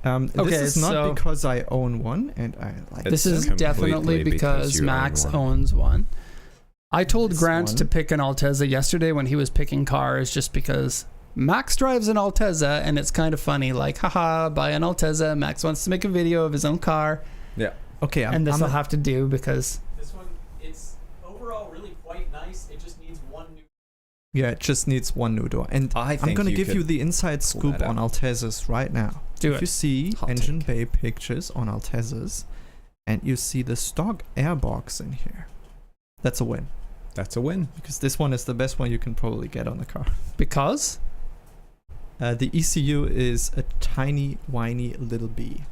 This is not because I own one, and I like this is definitely because Max owns one. I told Grant to pick an Altezza yesterday when he was picking cars, just because Max drives an Altezza, and it's kind of funny. Like, haha, buy an Altezza. Max wants to make a video of his own car. Yeah. Okay. And this will have to do because this one, it's overall really quite nice. It just needs one new. Yeah, it just needs one new door. And I'm going to give you the inside scoop on Altezzas right now. Do it. If you see engine bay pictures on Altezzas and you see the stock airbox in here, that's a win. That's a win. Because this one is the best one you can probably get on the car. Because The ECU is a tiny, whiny little bee.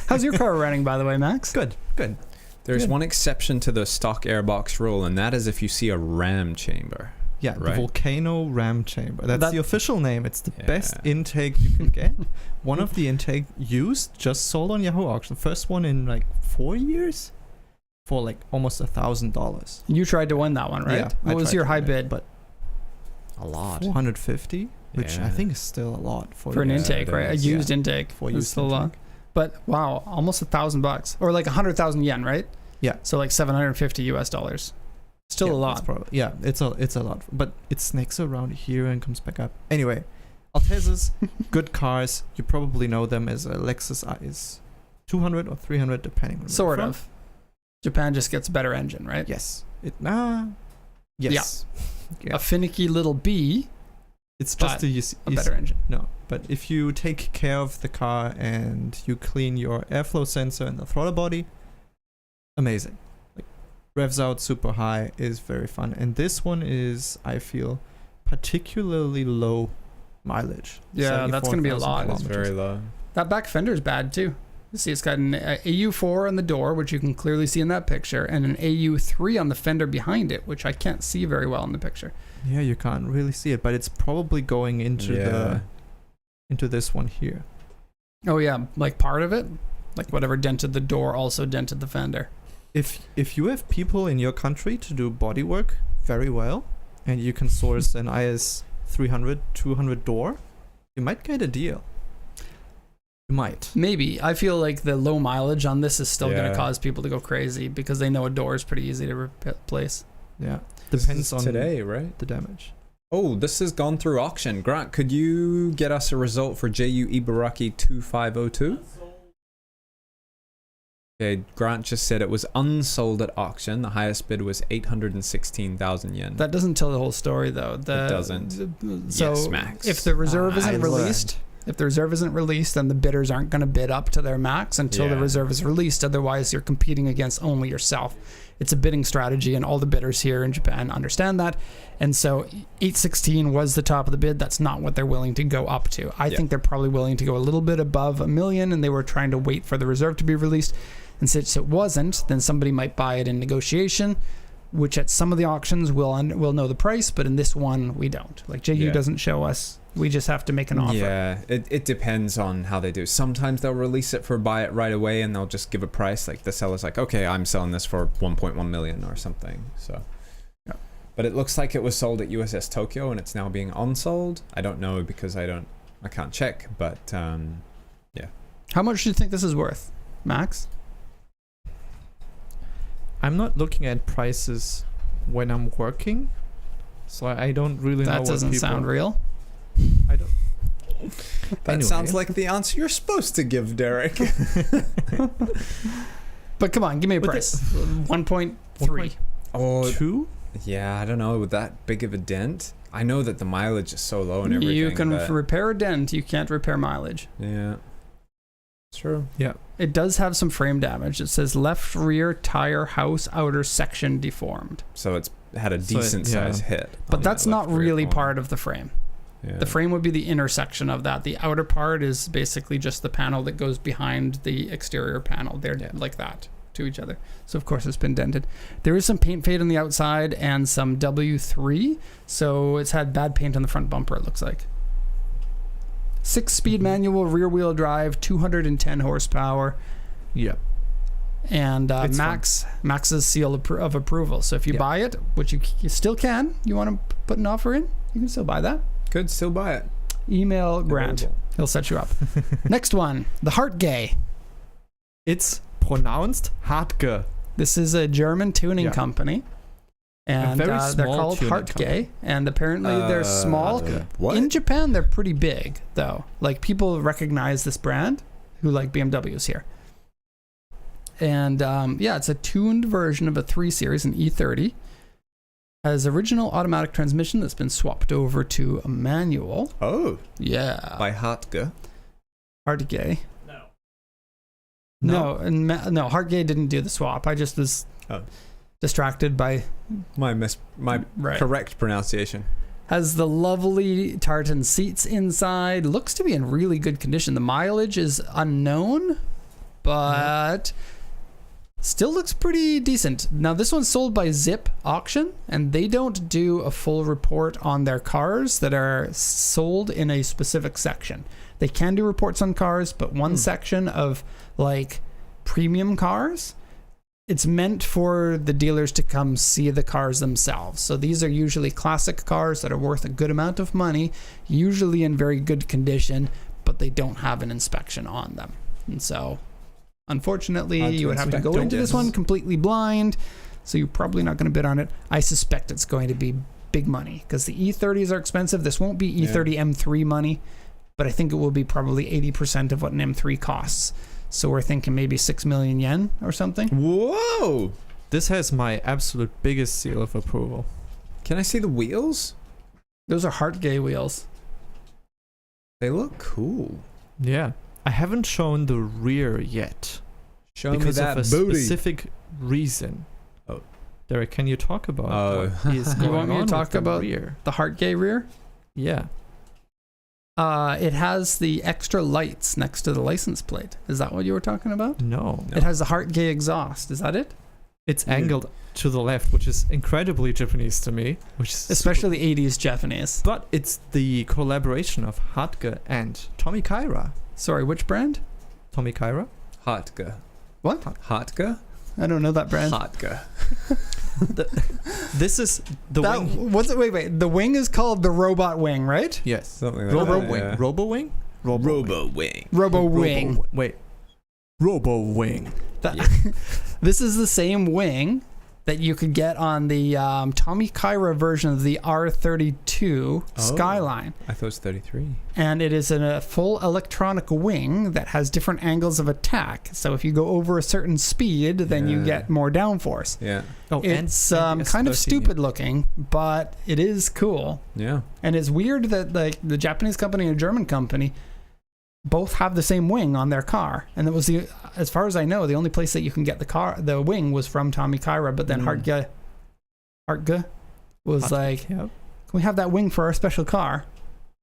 how's your car running, by the way, Max? Good. There's Good. one exception to the stock airbox rule, and that is if you see a ram chamber. Yeah, the Right. Volcano Ram Chamber. That's That- the official name. It's the Yeah. best intake you can get. One of the intake used, just sold on Yahoo Auction. First one in like 4 years for like almost $1,000. You tried to win that one, right? Yeah, I What was tried your to high win it, bid? but A lot. 450, which I Yeah. think is still a lot For an Yeah, intake, it right? A is. used intake. for It's used still a lot. intake. But wow, almost $1,000 or like 100,000 yen, right? Yeah. So like $750 US. Still Yeah, a lot. that's probably, it's a lot, but it snakes around here and comes back up. Anyway, Altezas, good cars. You probably know them as a Lexus IS 200 or 300, depending on where Sort you're from. of. Japan just gets a better engine, right? Yes. Yes. Yeah. A finicky little bee, It's just a better engine. No, but if you take care of the car and you clean your airflow sensor and the throttle body, amazing. Like revs out super high, is very fun. And this one is, I feel, particularly low mileage. Yeah, that's gonna be a 74,000 lot. It's kilometers. very low. That back fender's bad too. You see, it's got an AU4 on the door, which you can clearly see in that picture, and an AU3 on the fender behind it, which I can't see very well in the picture. Yeah, you can't really see it, but it's probably going into into this one here. Oh yeah, like part of it, like whatever dented the door also dented the fender. If you have people in your country to do body work very well, and you can source an IS 300 200 door, you might get a deal. You might. Maybe. I feel like the low mileage on this is still going Yeah. to cause people to go crazy because they know a door is pretty easy to replace. Yeah, This depends is on today, right? the damage. Oh, this has gone through auction. Grant, could you get us a result for JU Ibaraki 2502? Okay, Grant just said it was unsold at auction. The highest bid was 816,000 yen. That doesn't tell the whole story though. It doesn't. So Yes, Max. if the reserve I isn't released, then the bidders aren't going to bid up to their max until the Yeah. reserve is released. Otherwise, you're competing against only yourself. It's a bidding strategy, and all the bidders here in Japan understand that. And so 816 was the top of the bid. That's not what they're willing to go up to. I think they're probably willing to go a little bit above $1 million, and they were trying to wait for the reserve to be released. And since it wasn't, then somebody might buy it in negotiation, which at some of the auctions we'll know the price, but in this one we don't. Like JU doesn't show us. We just have to make an offer. Yeah, it depends on how they do. Sometimes they'll release it for buy it right away, and they'll just give a price. Like the seller's like, okay, I'm selling this for 1.1 million or something. So, yeah. But it looks like it was sold at USS Tokyo, and it's now being unsold. I don't know because I can't check. But yeah. How much do you think this is worth, Max? I'm not looking at prices when I'm working, so I don't really know That what doesn't people... sound real. I don't... That Anyway. sounds like the answer you're supposed to give, Derek. But come on, give me a But price. 1.3. Oh, 2? yeah, I don't know. With that big of a dent, I know that the mileage is so low and everything. You can but repair a dent. You can't repair mileage. yeah, it's true. Yeah. It does have some frame damage. It says left rear tire house outer section deformed. So it's had a So decent size hit. But on that's that not left rear really corner. part of the frame. Yeah. The frame would be the inner section of that. The outer part is basically just the panel that goes behind the exterior panel. They're like that to each other. So of course it's been dented. There is some paint fade on the outside and some W3. So it's had bad paint on the front bumper, it looks like. 6-speed manual rear wheel drive, 210 horsepower. Yeah. And It's Max's seal of approval. So if you buy it, which you still can, you want to put an offer in, you can still buy that. Could still buy it. Email Grant. Available. He'll set you up. Next one, the Heart Gay. It's pronounced Hartge. This is a German tuning Yeah. company. And very they're small called tuning Heart company. Gay. And apparently they're small. What? In Japan, they're pretty big, though. Like, people recognize this brand who like BMWs here. And it's a tuned version of a 3 Series, an E30. Has original automatic transmission that's been swapped over to a manual. Oh, Yeah. by Hartge. Heart Gay. No. No, Heart Gay didn't do the swap. I just was. Oh. Distracted by My right. correct pronunciation. Has the lovely tartan seats inside. Looks to be in really good condition. The mileage is unknown, but still looks pretty decent. Now, this one's sold by Zip Auction, and they don't do a full report on their cars that are sold in a specific section. They can do reports on cars, but one section of like premium cars, it's meant for the dealers to come see the cars themselves. So these are usually classic cars that are worth a good amount of money, usually in very good condition, but they don't have an inspection on them. And so, unfortunately, you would have to go into this one completely blind, so you're probably not going to bid on it. I suspect it's going to be big money, because the E30s are expensive. This won't be E30 M3 money, but I think it will be probably 80% of what an M3 costs. So we're thinking maybe 6 million yen or something. Whoa! This has my absolute biggest seal of approval. Can I see the wheels? Those are Hartgay wheels. They look cool. Yeah. I haven't shown the rear yet. Show me because that of a booty. Specific reason. Oh. Derek, can you talk about what is You going want me to on talk with the about rear? the Hartgay rear? Yeah. It has the extra lights next to the license plate. Is that what you were talking about? No. It has the Hartgay exhaust. Is that it? It's angled to the left, which is incredibly Japanese to me. Which is Especially 80s Japanese. But it's the collaboration of Hatke and Tommy Kaira. Sorry, which brand? Tommy Kaira? Hatke. What? Hatke? I don't know that brand. Hatke. This is the that, wing. What's it? Wait. The wing is called the robot wing, right? Yes. Something like Robo that. wing. Yeah. Robo wing? Robo wing. Robo wing. Wait. Robo wing. This is the same wing that you could get on the Tommy Kaira version of the R32 Skyline. I thought it was 33. And it is in a full electronic wing that has different angles of attack. So if you go over a certain speed, then you get more downforce. Yeah. Oh, It's and kind of S13, stupid looking, but it is cool. Yeah. And it's weird that like the Japanese company and German company both have the same wing on their car. And it was as far as I know, the only place that you can get the wing was from Tommy Kaira, but then Hartge was like, can we have that wing for our special car?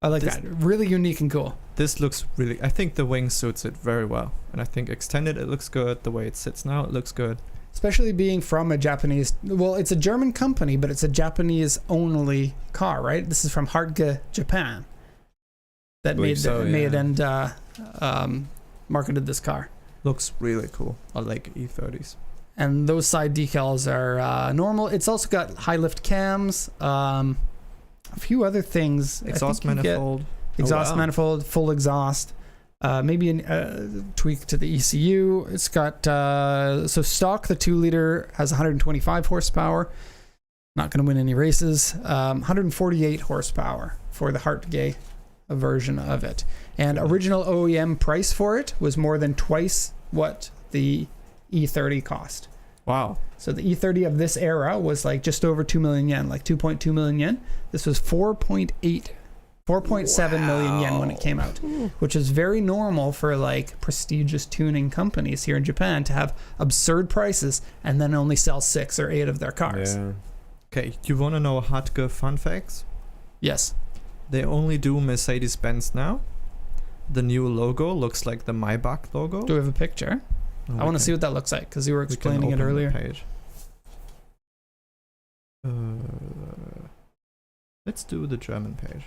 I like that. Really unique and cool. This looks really, I think the wing suits it very well. And I think extended, it looks good. The way it sits now, it looks good. Especially being from a Japanese, well, it's a German company, but it's a Japanese only car, right? This is from Hartge, Japan. That made and marketed this car. Looks really cool. I like E30s. And those side decals are normal. It's also got high lift cams, a few other things. Exhaust manifold. Exhaust manifold, full exhaust. Maybe a tweak to the ECU. It's got, so stock, the 2-liter has 125 horsepower. Not going to win any races. 148 horsepower for the Hartgay version of it. And original OEM price for it was more than twice what the E30 cost. Wow. So the E30 of this era was like just over 2 million yen, like 2.2 million yen. This was 4.7 million yen when it came out, which is very normal for like prestigious tuning companies here in Japan to have absurd prices and then only sell 6 or 8 of their cars. Yeah. Okay, you want to know Hatke fun facts? Yes. They only do Mercedes-Benz now. The new logo looks like the Maybach logo. Do we have a picture? I want to see what that looks like because you were explaining it earlier. Page. Let's do the German page.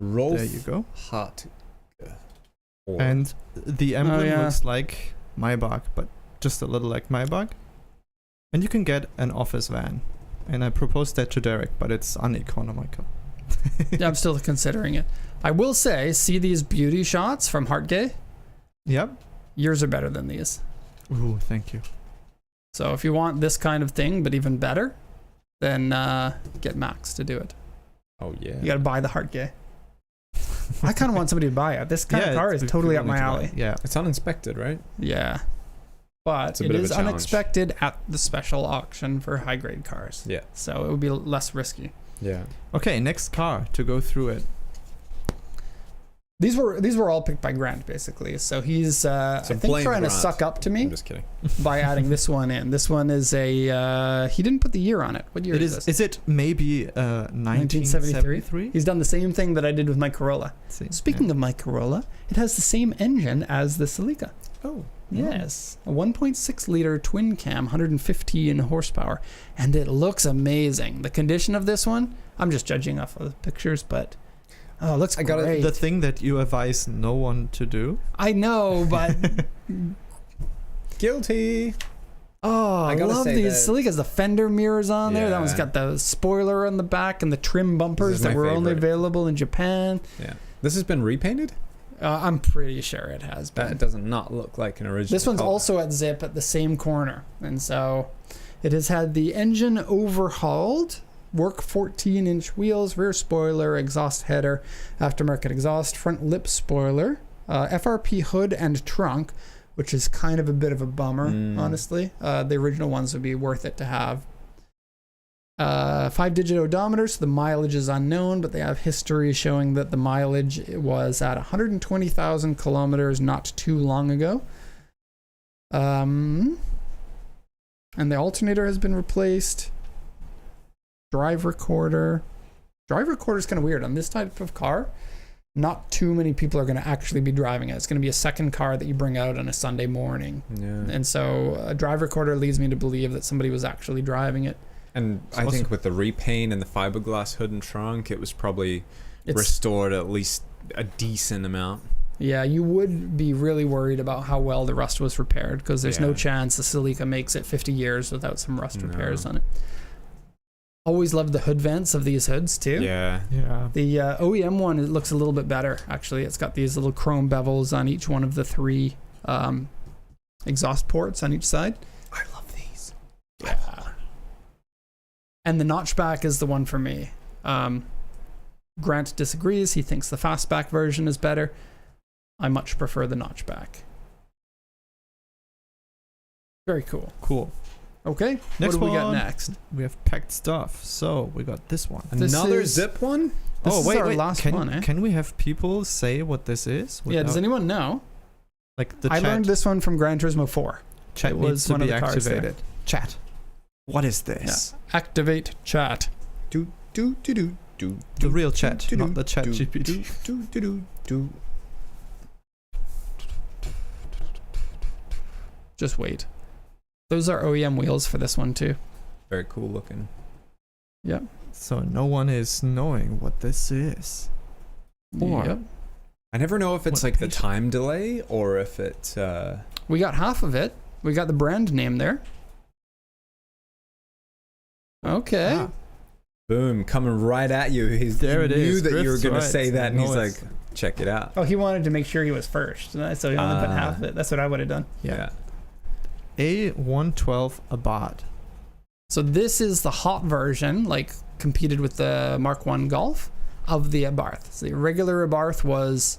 Rolf There you go. Hart. And the emblem looks like Maybach, but just a little like Maybach. And you can get an office van. And I proposed that to Derek, but it's uneconomical. Yeah, I'm still considering it. I will say, see these beauty shots from Hartgay? Yep. Yours are better than these. Ooh, thank you. So if you want this kind of thing, but even better, then get Max to do it. Oh, yeah. You got to buy the Hartgay. I kind of want somebody to buy it. This kind of car is totally up my alley. Yeah. It's uninspected, right? Yeah. But it is unexpected at the special auction for high-grade cars. Yeah. So it would be less risky. Yeah. Okay, next car to go through it. These were all picked by Grant, basically. So he's I think blame trying to Grant. suck up to me I'm just kidding. by adding this one in. This one is a he didn't put the year on it. What year is this? Is it maybe 1973? He's done the same thing that I did with my Corolla. Speaking of my Corolla, it has the same engine as the Celica. Oh. Yes, a 1.6 liter twin cam, 115 horsepower, and it looks amazing. The condition of this one, I'm just judging off of the pictures, but it looks great. The thing that you advise no one to do. I know, but Guilty. I gotta love say these. that- Celica's the fender mirrors on there. That Yeah. one's got the spoiler on the back and the trim bumpers is that my were only favorite. available in Japan. Yeah. This has been repainted? I'm pretty sure it has been. That does not look like an original. This one's color. also at Zip at the same corner. And so it has had the engine overhauled, work 14-inch wheels, rear spoiler, exhaust header, aftermarket exhaust, front lip spoiler, FRP hood and trunk, which is kind of a bit of a bummer, honestly. The original ones would be worth it to have. 5-digit odometer, so the mileage is unknown, but they have history showing that the mileage was at 120,000 kilometers not too long ago. And the alternator has been replaced. Drive recorder. Drive recorder is kind of weird. On this type of car, not too many people are going to actually be driving it. It's going to be a second car that you bring out on a Sunday morning. Yeah. And so a drive recorder leads me to believe that somebody was actually driving it. And I think with the repaint and the fiberglass hood and trunk, it was probably restored at least a decent amount. Yeah, you would be really worried about how well the rust was repaired, because there's no chance the Celica makes it 50 years without some rust repairs on it. Always loved the hood vents of these hoods too. Yeah. The OEM one, it looks a little bit better actually. It's got these little chrome bevels on each one of the 3 exhaust ports on each side. I love these. Yeah. And the notchback is the one for me. Grant disagrees. He thinks the fastback version is better. I much prefer the notchback. Very cool. Cool. Okay, Next what do we got one. next? We have packed stuff. So we got this one. Another is- Zip one? This is our wait. last Can, one, eh? can we have people say what this is? Yeah, does without- anyone know? like the I chat, learned this one from Gran Turismo 4. chat it needs was to one of be the cars they activated. did. Chat. What is this? Activate chat. Do, do, do, do, do. The real chat, do, not the chat do, GPT. Do, do, do, do. Just wait. Those are OEM wheels for this one too. Very cool looking. Yep. So no one is knowing what this is. Or- Yep. I never know if it's What like the page? time delay or if it. We got half of it. We got the brand name there. Okay. Ah, Boom, coming right at you. There it he knew is. that you were Griff's going right. to say that, and No, he's it's- like, check it out. Oh, he wanted to make sure he was first, so he only put half of it. That's what I would have done. yeah. A112 Abarth. So this is the hot version, like competed with the Mark 1 Golf of the Abarth. So the regular Abarth was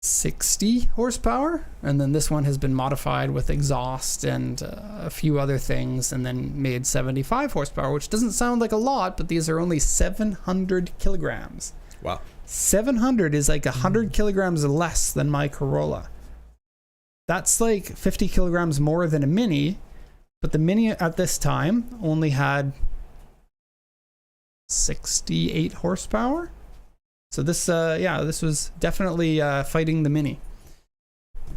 60 horsepower, and then this one has been modified with exhaust and a few other things, and then made 75 horsepower, which doesn't sound like a lot, but these are only 700 kilograms. Wow. 700 is like 100 kilograms less than my Corolla. That's like 50 kilograms more than a Mini, but the Mini at this time only had 68 horsepower. So this, this was definitely fighting the Mini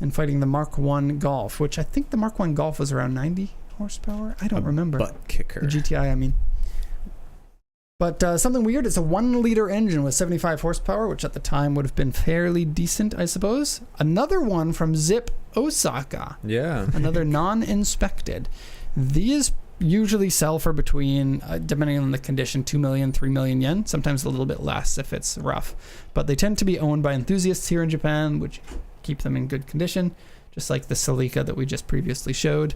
and fighting the Mark 1 Golf, which I think the Mark 1 Golf was around 90 horsepower. I don't remember. Butt kicker. The GTI, I mean. But something weird, it's a 1-liter engine with 75 horsepower, which at the time would have been fairly decent, I suppose. Another one from Zip Osaka. Yeah. Another non-inspected. These usually sell for between, depending on the condition, 2 million, 3 million yen, sometimes a little bit less if it's rough. But they tend to be owned by enthusiasts here in Japan, which keep them in good condition, just like the Celica that we just previously showed.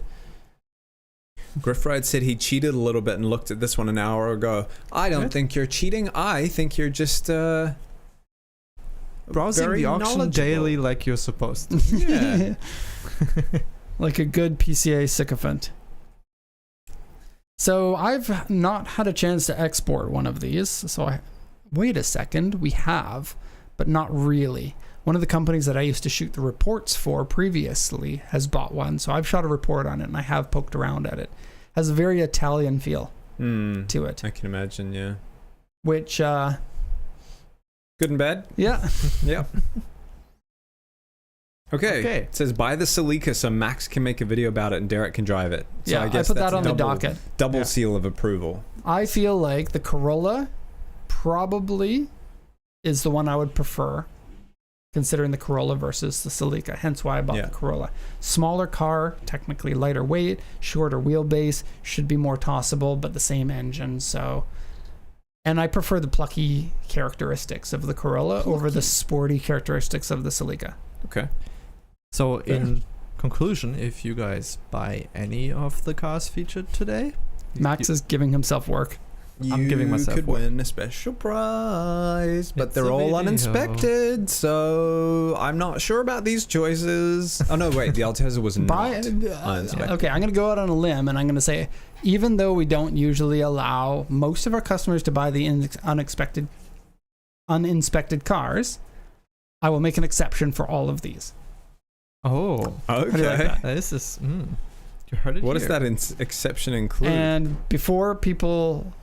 Griffride said he cheated a little bit and looked at this one an hour ago. I don't What? think you're cheating. I think you're just Browsing very the auction knowledgeable. daily like you're supposed to. Yeah. Like a good PCA sycophant. So I've not had a chance to export one of these. So wait a second. We have, but not really. One of the companies that I used to shoot the reports for previously has bought one, so I've shot a report on it, and I have poked around at it. Has a very Italian feel to it. I can imagine, yeah. Which, good and bad? Yeah. Yeah. Okay. It says, buy the Celica so Max can make a video about it and Derek can drive it. So yeah, I guess put that's that on the docket. Double seal of approval. I feel like the Corolla probably is the one I would prefer, considering the Corolla versus the Celica, hence why I bought the Corolla. Smaller car, technically lighter weight, shorter wheelbase, should be more tossable, but the same engine, so... And I prefer the plucky characteristics of the Corolla over the sporty characteristics of the Celica. Okay. So in conclusion, if you guys buy any of the cars featured today... Max is giving himself work. I'm giving myself You could win a special prize, but they're all uninspected, so I'm not sure about these choices. Oh, no, wait. The Altezza was not uninspected. Okay, I'm going to go out on a limb, and I'm going to say, even though we don't usually allow most of our customers to buy the uninspected cars, I will make an exception for all of these. Oh. Okay. How do you like that? This is... you heard it What here. does that exception include? And before people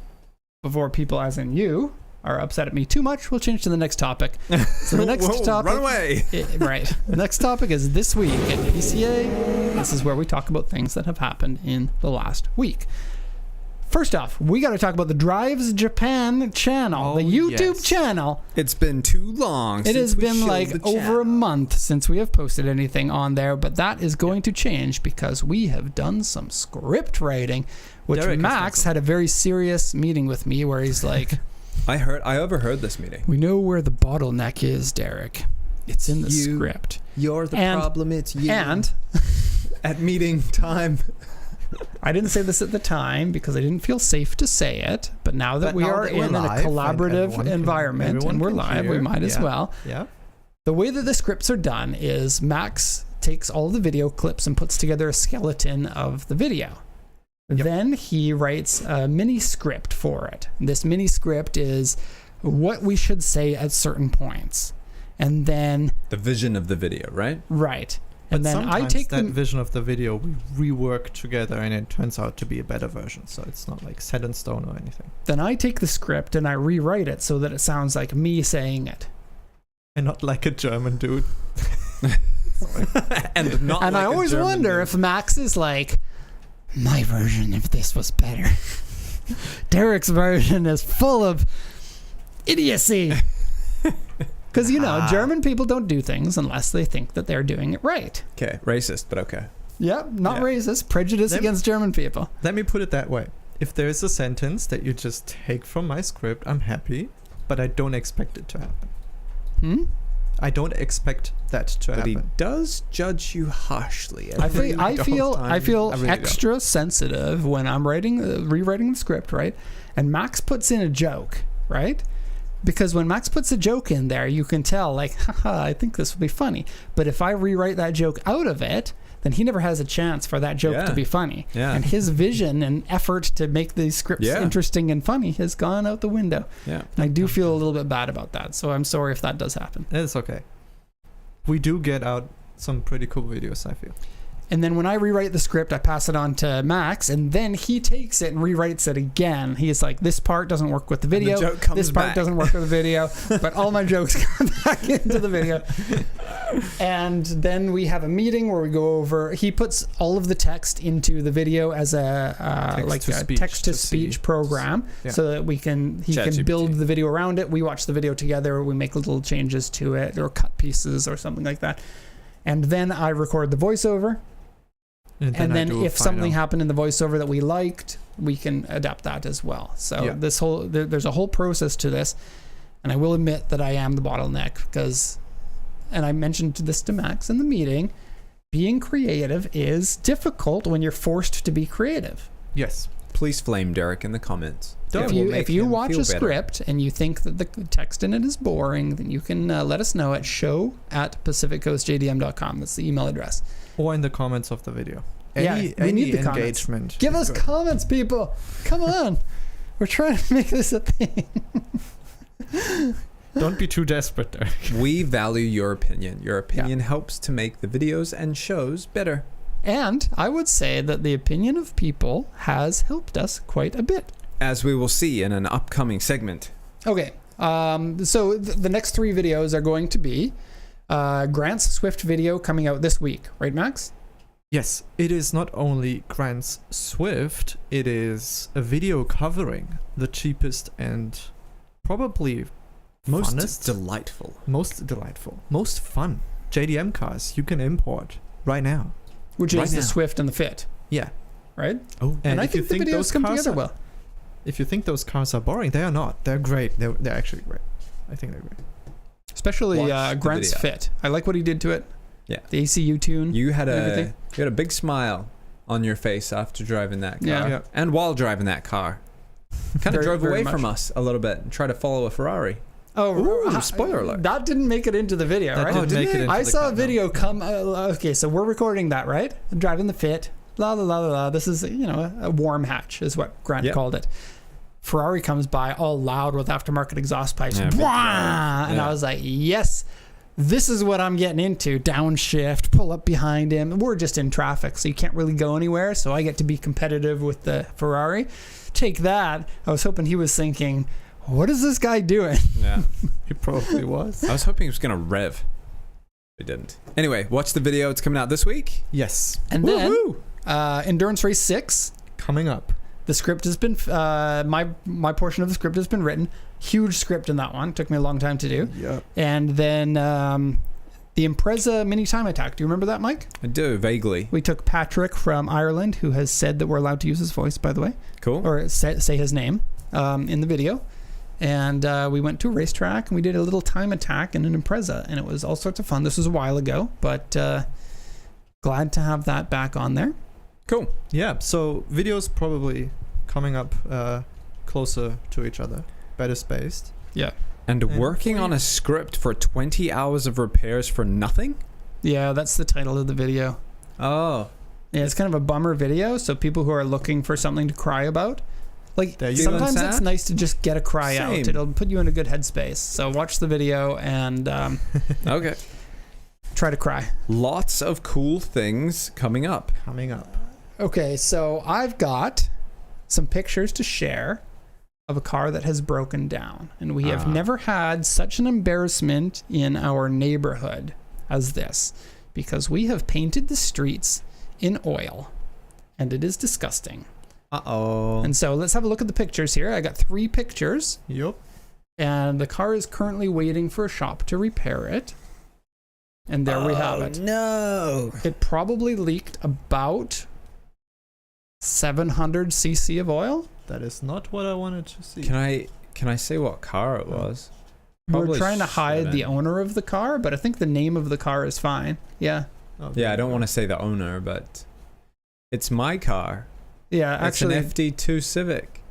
as in you are upset at me too much, we'll change to the next topic. So the next topic, run away. Right. The next topic is this week at PCA. This is where we talk about things that have happened in the last week. First off, we got to talk about the Drives Japan channel, the YouTube channel. It's been too long. It has been like over a month since we have posted anything on there, but that is going to change because we have done some script writing, which Derek Max had a very serious meeting with me where he's like, I overheard this meeting. we know where the bottleneck is, Derek. It's in the script. You're the problem. It's you. And at meeting time. I didn't say this at the time because I didn't feel safe to say it, but now that we are in a collaborative environment and we're live, we might as well. Yeah. The way that the scripts are done is Max takes all the video clips and puts together a skeleton of the video. Yep. Then he writes a mini script for it. This mini script is what we should say at certain points. And then... the vision of the video, right? Right. And then I take that vision of the video, we rework together and it turns out to be a better version. So it's not like set in stone or anything. Then I take the script and I rewrite it so that it sounds like me saying it. And not like a German dude. and I always wonder if Max is like, my version of this was better. Derek's version is full of idiocy. Because, German people don't do things unless they think that they're doing it right. Okay, racist, but okay. Yeah, not racist. Prejudice against German people. Let me put it that way. If there's a sentence that you just take from my script, I'm happy, but I don't expect it to happen. I don't expect that to happen. But he does judge you harshly. I feel extra sensitive when I'm rewriting the script, right? And Max puts in a joke, right? Because when Max puts a joke in there, you can tell, like, haha, I think this will be funny. But if I rewrite that joke out of it, then he never has a chance for that joke to be funny. Yeah. And his vision and effort to make these scripts interesting and funny has gone out the window. Yeah. And I do feel a little bit bad about that. So I'm sorry if that does happen. It's okay. We do get out some pretty cool videos, I feel. And then when I rewrite the script, I pass it on to Max, and then he takes it and rewrites it again. He's like, this part doesn't work with the video. This part doesn't work with the video. But all my jokes come back into the video. And then we have a meeting where we go over. He puts all of the text into the video as a text-to-speech program, so that he can build the video around it. We watch the video together. We make little changes to it or cut pieces or something like that. And then I record the voiceover. And then if something happened in the voiceover that we liked, we can adapt that as well. So there's a whole process to this. And I will admit that I am the bottleneck because, and I mentioned this to Max in the meeting, being creative is difficult when you're forced to be creative. Yes. Please flame Derek in the comments. If you watch a script and you think that the text in it is boring, then you can let us know at show@pacificcoastjdm.com. That's the email address. Or in the comments of the video. We need the engagement. Comments. Give us comments, people. Come on. We're trying to make this a thing. Don't be too desperate there. We value your opinion. Your opinion helps to make the videos and shows better. And I would say that the opinion of people has helped us quite a bit. As we will see in an upcoming segment. Okay, so the next 3 videos are going to be Grant's Swift video coming out this week, right, Max? Yes, it is not only Grant's Swift, it is a video covering the cheapest and probably Most funnest, delightful, most fun JDM cars you can import right now. Which is the Swift and the Fit. Yeah. Right? Oh, And I think the videos come together well. If you think those cars are boring, they are not. They're great. They're actually great. I think they're great. Especially Grant's Fit. I like what he did to it. Yeah. The ACU tune. You had a big smile on your face after driving that car. Yeah. And while driving that car. Kind of drove very away much. from us a little bit and tried to follow a Ferrari. Oh, Ooh, spoiler alert. That didn't make it into the video, That right? didn't make it into I the saw a cut, video come. Okay, so we're recording that, right? Driving the Fit. La la la la la. This is, a warm hatch, is what Grant called it. Ferrari comes by all loud with aftermarket exhaust pipes. Yeah, Wah! And I was like, yes, this is what I'm getting into. Downshift, pull up behind him. We're just in traffic, so you can't really go anywhere. So I get to be competitive with the Ferrari. Take that. I was hoping he was thinking, what is this guy doing? Yeah. He probably was. I was hoping he was going to rev. He didn't. Anyway, watch the video. It's coming out this week. Yes. And then Endurance Race 6. Coming up. The script has been, my portion of the script has been written. Huge script in that one. Took me a long time to do. Yep. And then the Impreza mini time attack. Do you remember that, Mike? I do, vaguely. We took Patrick from Ireland, who has said that we're allowed to use his voice, by the way. Cool. Or say his name in the video. And we went to a racetrack and we did a little time attack in an Impreza. And it was all sorts of fun. This was a while ago, but glad to have that back on there. Cool. Yeah, so videos probably coming up closer to each other, better spaced. Yeah. And working on a script for 20 hours of repairs for nothing? Yeah, that's the title of the video. Oh. Yeah, it's kind of a bummer video, so people who are looking for something to cry about, like sometimes it's nice to just get a cry out. It'll put you in a good headspace. So watch the video and okay. Try to cry. Lots of cool things coming up. Okay, so I've got some pictures to share of a car that has broken down. And we have never had such an embarrassment in our neighborhood as this, because we have painted the streets in oil, and it is disgusting. Uh-oh. And so let's have a look at the pictures here. I got 3 pictures. Yep. And the car is currently waiting for a shop to repair it. And there we have it. No. It probably leaked about 700 cc of oil. That is not what I wanted to see. Can I say what car it was? We're trying to hide the owner of the car, but I think the name of the car is fine. Yeah. Yeah, I don't want to say the owner, but it's my car. Yeah, actually. It's an FD2 Civic.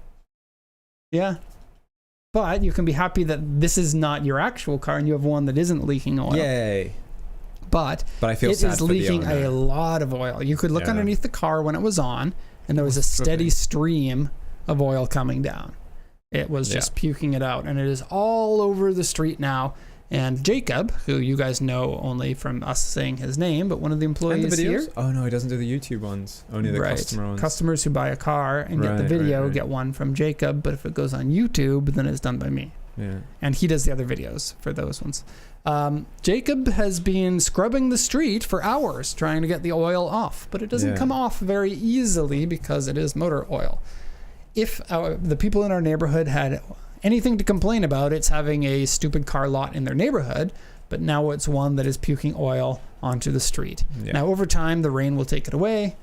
Yeah. But you can be happy that this is not your actual car and you have one that isn't leaking oil. Yay. But I feel it sad is for the leaking owner. a lot of oil. You could look underneath the car when it was on, and there was a steady stream of oil coming down. It was just puking it out, and it is all over the street now. And Jacob, who you guys know only from us saying his name, but one of the employees here. Oh no, he doesn't do the YouTube ones. Only the customer ones. Customers who buy a car and get the video get one from Jacob, but if it goes on YouTube, then it's done by me. Yeah. And he does the other videos for those ones. Jacob has been scrubbing the street for hours trying to get the oil off, but it doesn't come off very easily because it is motor oil. If the people in our neighborhood had anything to complain about, it's having a stupid car lot in their neighborhood, but now it's one that is puking oil onto the street. Yeah. Now, over time, the rain will take it away,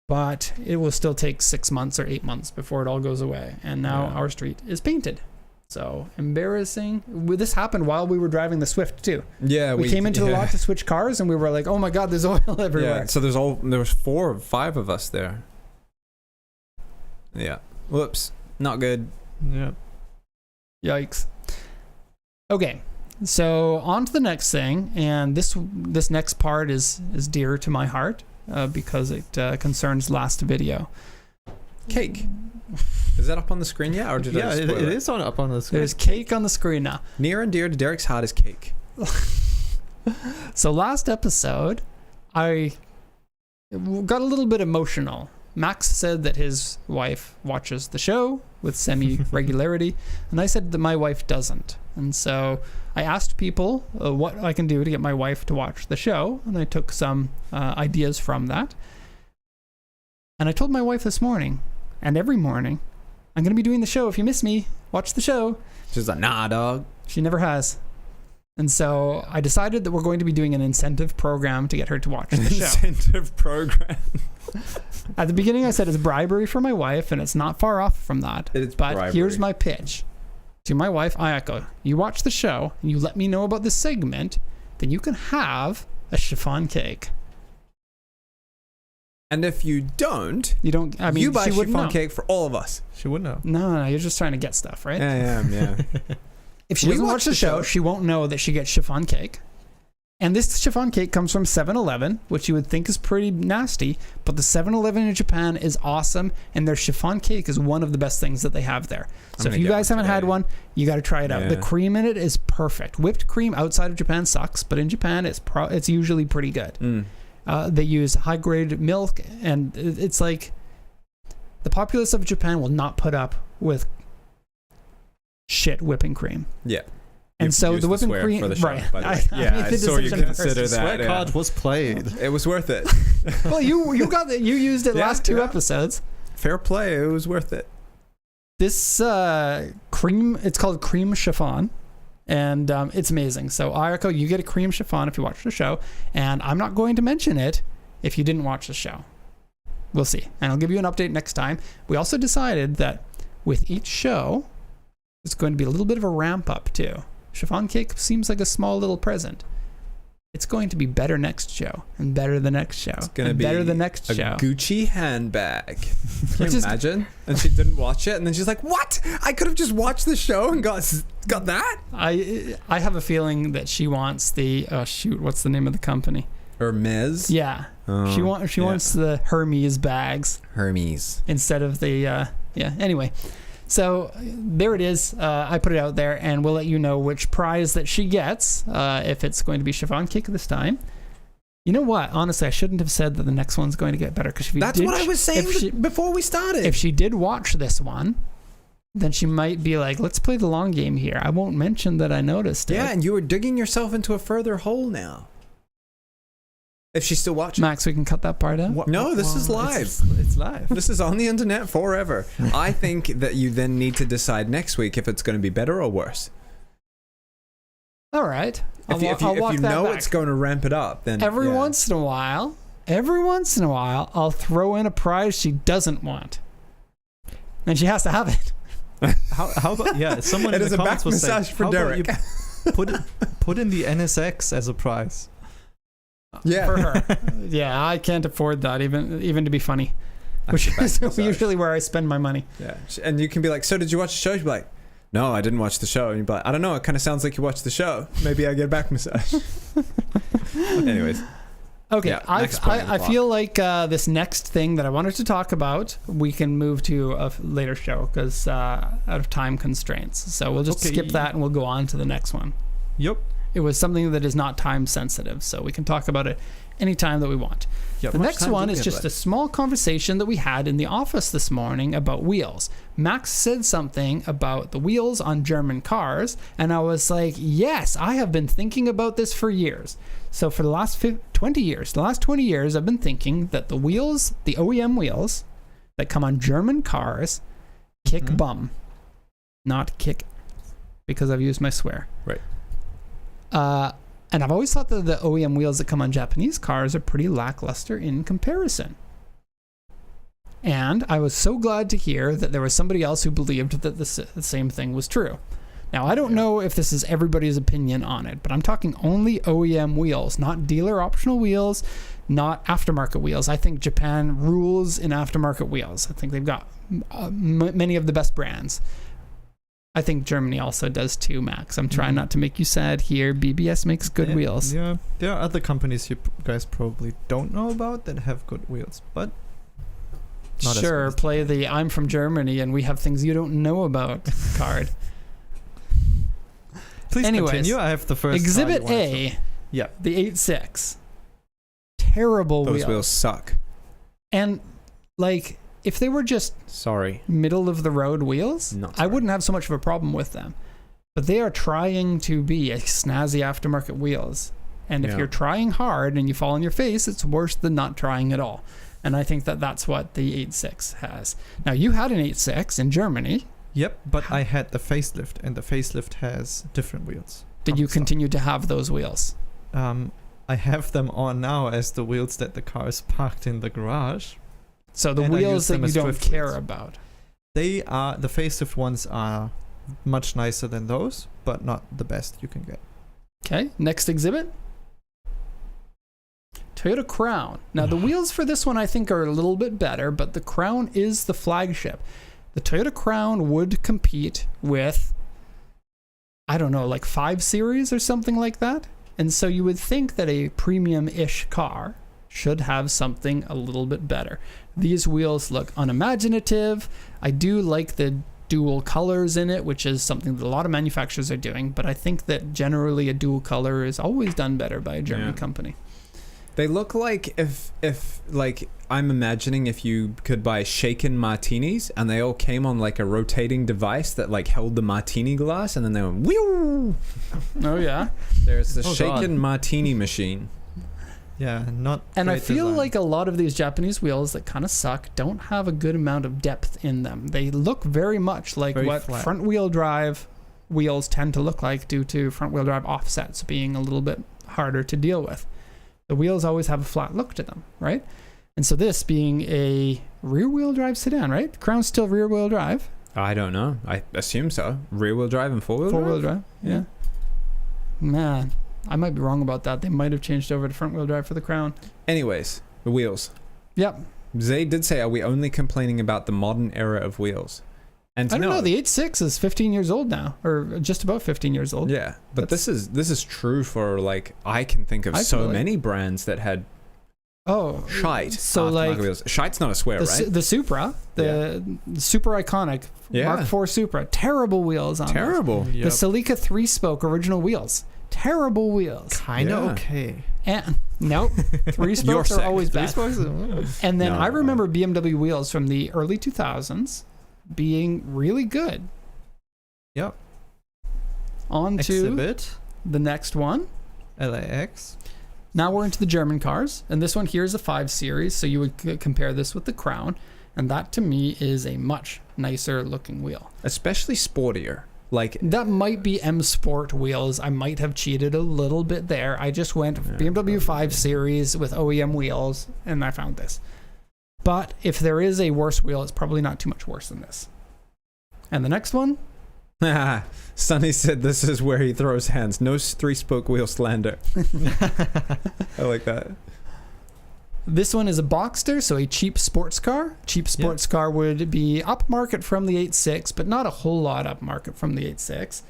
but it will still take 6 months or 8 months before it all goes away. And now our street is painted. So embarrassing. This happened while we were driving the Swift too. Yeah, we came into the lot to switch cars, and we were like, "Oh my God, there's oil everywhere." Yeah, so there was 4 or 5 of us there. Yeah. Whoops. Not good. Yeah. Yikes. Okay, so on to the next thing, and this next part is dear to my heart because it concerns last video. Cake. Is that up on the screen yet, or did I just it spoil is up on the screen. There's cake on the screen now. Near and dear to Derek's heart is cake. So last episode, I got a little bit emotional. Max said that his wife watches the show with semi-regularity, and I said that my wife doesn't. And so I asked people what I can do to get my wife to watch the show, and I took some ideas from that. And I told my wife this morning, and every morning, I'm going to be doing the show. If you miss me, watch the show. She's like, nah, dog. She never has. And so I decided that we're going to be doing an incentive program to get her to watch the show. Incentive program. At the beginning, I said it's bribery for my wife, and it's not far off from that. It's but bribery. Here's my pitch. To my wife, Ayako, you watch the show, and you let me know about this segment, then you can have a chiffon cake. And if you don't, You don't, I mean, you buy she wouldn't chiffon know. cake for all of us. She would know. No, you're just trying to get stuff, right? Yeah. If she We doesn't watch watch the the show, show. she won't know that she gets chiffon cake. And this chiffon cake comes from 7-Eleven, which you would think is pretty nasty, but the 7-Eleven in Japan is awesome, and their chiffon cake is one of the best things that they have there. I'm So if gonna you get guys one haven't had today. one, you got to try it out. The Yeah. cream in it is perfect. Whipped cream outside of Japan sucks, but in Japan it's usually pretty good. They use high-grade milk, and it's like the populace of Japan will not put up with shit whipping cream. Yeah. And You've so used the whipping swear cream, for the show, right? by the way. I made the saw you decision first. consider The that. swear yeah. card was played. It was worth it. Well, you got it. You used it Yeah, last two yeah. episodes. Fair play. It was worth it. This cream, it's called cream chiffon, and it's amazing. So Ayako, you get a cream chiffon if you watch the show, and I'm not going to mention it if you didn't watch the show. We'll see, and I'll give you an update next time. We also decided that with each show, it's going to be a little bit of a ramp up too. Chiffon cake seems like a small little present. It's going to be better next show, and better the next show, It's gonna and be better the next a show. Gucci handbag. Can Which you is- imagine? And she didn't watch it, and then she's like, "What? I could have just watched the show and got that." I have a feeling that she wants the what's the name of the company? Hermes. Yeah, she wants the Hermes bags Hermes. instead of the Anyway, so there it is. I put it out there, and we'll let you know which prize that she gets. If it's going to be chiffon cake this time. You know what? Honestly, I shouldn't have said that the next one's going to get better, because That's what I was saying before we started. if she did watch this one, then she might be like, let's play the long game here. I won't mention that I noticed it. Yeah, and you were digging yourself into a further hole now. If she's still watching. Max, we can cut that part out. No, this is live. It's live. This is on the internet forever. I think that you then need to decide next week if it's going to be better or worse. All right. If you know it's going to ramp it up, then every once in a while, I'll throw in a prize she doesn't want, and she has to have it. How about someone It in is the a back comments was saying, massage for how about Derek. you put in the NSX as a prize. Yeah. For her. Yeah, I can't afford that, even to be funny, which Back is massage. usually where I spend my money. Yeah, and you can be like, "So did you watch the show?" She'd be like, "No, I didn't watch the show." And you'd be like, "I don't know. It kind of sounds like you watched the show. Maybe I get a back massage." Anyways, Okay, Yeah, next point of the I clock. feel like this next thing that I wanted to talk about, we can move to a later show because out of time constraints. So we'll just skip that and we'll go on to the next one. Yep. It was something that is not time sensitive, so we can talk about it anytime that we want. Yep. The next one is just a small conversation that we had in the office this morning about wheels. Max said something about the wheels on German cars, and I was like, yes, I have been thinking about this for years. So for the last 20 years, I've been thinking that the wheels, the OEM wheels that come on German cars, kick bum, not kick, because I've used my swear. Right. And I've always thought that the OEM wheels that come on Japanese cars are pretty lackluster in comparison. And I was so glad to hear that there was somebody else who believed that the same thing was true. Now, I don't know if this is everybody's opinion on it, but I'm talking only OEM wheels, not dealer optional wheels, not aftermarket wheels. I think Japan rules in aftermarket wheels. I think they've got many of the best brands. I think Germany also does too, Max. I'm trying not to make you sad here. BBS makes good wheels. Yeah, there are other companies you guys probably don't know about that have good wheels, but Not as Sure, good as play the "I'm from Germany and we have things you don't know about" card. Please Anyways, continue. I have the first. Exhibit card you wanted A. to- Yeah. The 8.6. Terrible Those wheels. wheels suck. And like, if they were just Sorry. middle of the road wheels, Not I sorry. wouldn't have so much of a problem with them. But they are trying to be a snazzy aftermarket wheels. And if Yeah. you're trying hard and you fall on your face, it's worse than not trying at all. And I think that that's what the 8.6 has. Now, you had an 8.6 in Germany. Yep, but I had the facelift, and the facelift has different wheels. Did you continue to have those wheels? I have them on now as the wheels that the car is parked in the garage. So the And I use wheels that them you as don't drift care wheels. about. The facelift ones are much nicer than those, but not the best you can get. Okay, next exhibit. Toyota Crown. Now, the wheels for this one I think are a little bit better, but the Crown is the flagship. The Toyota Crown would compete with, I don't know, like 5 Series or something like that. And so you would think that a premium-ish car should have something a little bit better. These wheels look unimaginative. I do like the dual colors in it, which is something that a lot of manufacturers are doing, but I think that generally a dual color is always done better by a German company. They look like if like I'm imagining if you could buy shaken martinis and they all came on like a rotating device that like held the martini glass and then they went whew. Oh yeah. There's the Oh, shaken God. martini machine. Yeah, not. And I great feel design. like a lot of these Japanese wheels that kind of suck don't have a good amount of depth in them. They look very much like Very what flat. front wheel drive wheels tend to look like due to front wheel drive offsets being a little bit harder to deal with. The wheels always have a flat look to them, right? And so this being a rear wheel drive sedan, right? Crown's still rear wheel drive. I don't know. I assume so. Rear wheel drive and four wheel drive. Four wheel drive, yeah. Man, I might be wrong about that. They might have changed over to front wheel drive for the Crown. Anyways, the wheels. Yep. Zay did say, "Are we only complaining about the modern era of wheels?" And I don't know. The 8.6 is 15 years old now, or just about 15 years old. yeah, but this is true for like I can think of I so feel like- many brands that had Oh, shite. So aftermarket like wheels. Shite's not a swear, right? the Supra, the super iconic Yeah. Mark IV Supra, terrible wheels on Terrible. those. The Celica 3-spoke original wheels, terrible wheels. Kind of Yeah. okay. And nope, 3 You're spokes are sick. always bad. Mm. And then No. I remember BMW wheels from the early 2000s being really good. Yep. On to Exhibit the next one. LAX. Now we're into the German cars, and this one here is a 5 Series, so you would compare this with the Crown, and that to me is a much nicer looking wheel. Especially sportier. Like That might be M Sport wheels. I might have cheated a little bit there. I just went BMW 5 Series with OEM wheels, and I found this. But if there is a worse wheel, it's probably not too much worse than this. And the next one? Sonny said this is where he throws hands. No 3-spoke wheel slander. I like that. This one is a Boxster, so a cheap sports car. Cheap sports car would be upmarket from the 8.6, but not a whole lot upmarket from the 8.6.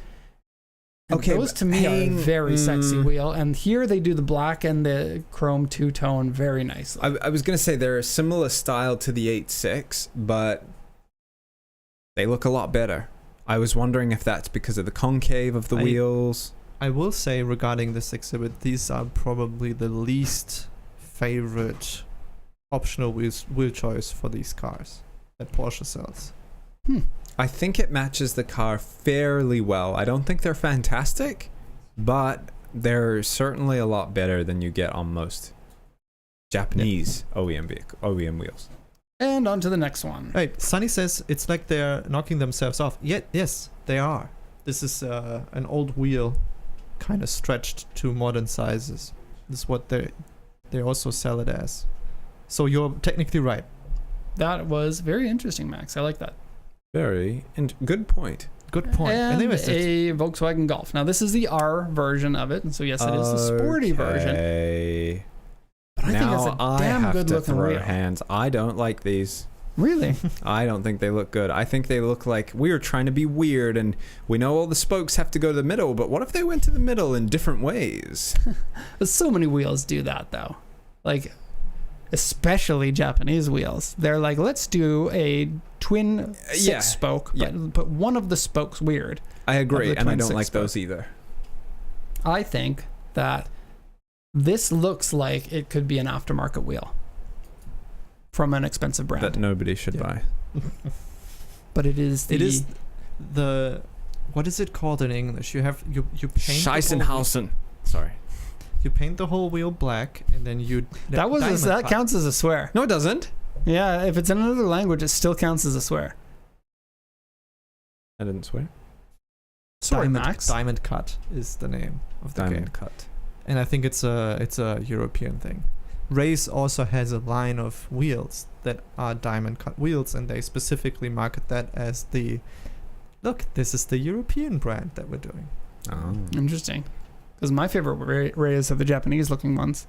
And Okay, those to me are a very sexy wheel, and here they do the black and the chrome two-tone very nicely. I was going to say they're a similar style to the 8.6, but they look a lot better. I was wondering if that's because of the concave of the wheels. I will say regarding this exhibit, these are probably the least favorite optional wheel choice for these cars that Porsche sells. I think it matches the car fairly well. I don't think they're fantastic, but they're certainly a lot better than you get on most Japanese OEM wheels. And on to the next one. Right, Sunny says it's like they're knocking themselves off. Yes, they are. This is an old wheel, kind of stretched to modern sizes. This is what they also sell it as. So you're technically right. That was very interesting, Max. I like that. Very good point. Good point. And Anyways, a Volkswagen Golf. Now, this is the R version of it, and so yes, it is the sporty version. But I think that's a damn good looking wheel. Hands. I don't like these. Really? I don't think they look good. I think they look like we're trying to be weird, and we know all the spokes have to go to the middle, but what if they went to the middle in different ways? But so many wheels do that, though. Like, especially Japanese wheels. They're like, let's do a twin six spoke, but one of the spokes weird. I agree, and I don't like those either. I think that this looks like it could be an aftermarket wheel from an expensive brand that nobody should buy. But it is the what is it called in English? You paint Scheissenhausen. Sorry. You paint the whole wheel black, and then that counts as a swear. No, it doesn't. Yeah, if it's in another language, it still counts as a swear. I didn't swear. Sorry, Max. Diamond Cut is the name of the game. Diamond Cut. And I think it's a European thing. Race also has a line of wheels that are diamond cut wheels, and they specifically market that as this is the European brand that we're doing. Oh. Interesting. Because my favorite rays are the Japanese looking ones.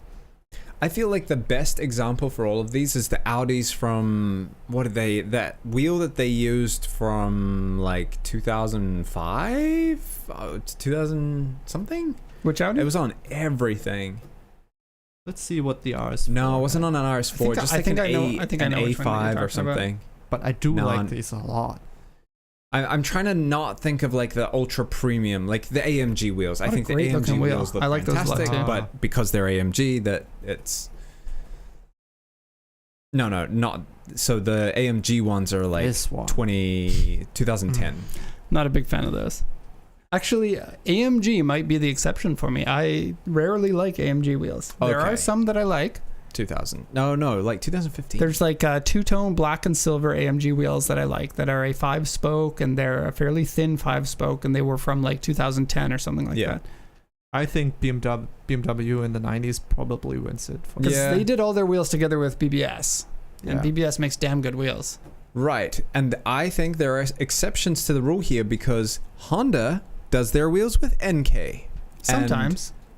I feel like the best example for all of these is the Audis from, that wheel that they used from like 2005? 2000 something? Which Audi? It was on everything. Let's see what the RS4. No, it wasn't on an RS4. I think I know an A5 or something. About. But I do like these a lot. I'm trying to not think of like the ultra premium, like the AMG wheels. I think the AMG wheels look fantastic, those but because they're AMG, that it's not. So the AMG ones are like 2010. Not a big fan of those. Actually, AMG might be the exception for me. I rarely like AMG wheels. There are some that I like. 2000. Like 2015. There's like two-tone black and silver AMG wheels that I like that are a 5-spoke, and they're a fairly thin 5-spoke, and they were from like 2010 or something like that. I think BMW in the 90s probably wins it. Because they did all their wheels together with BBS, and BBS makes damn good wheels. Right, and I think there are exceptions to the rule here because Honda does their wheels with NK.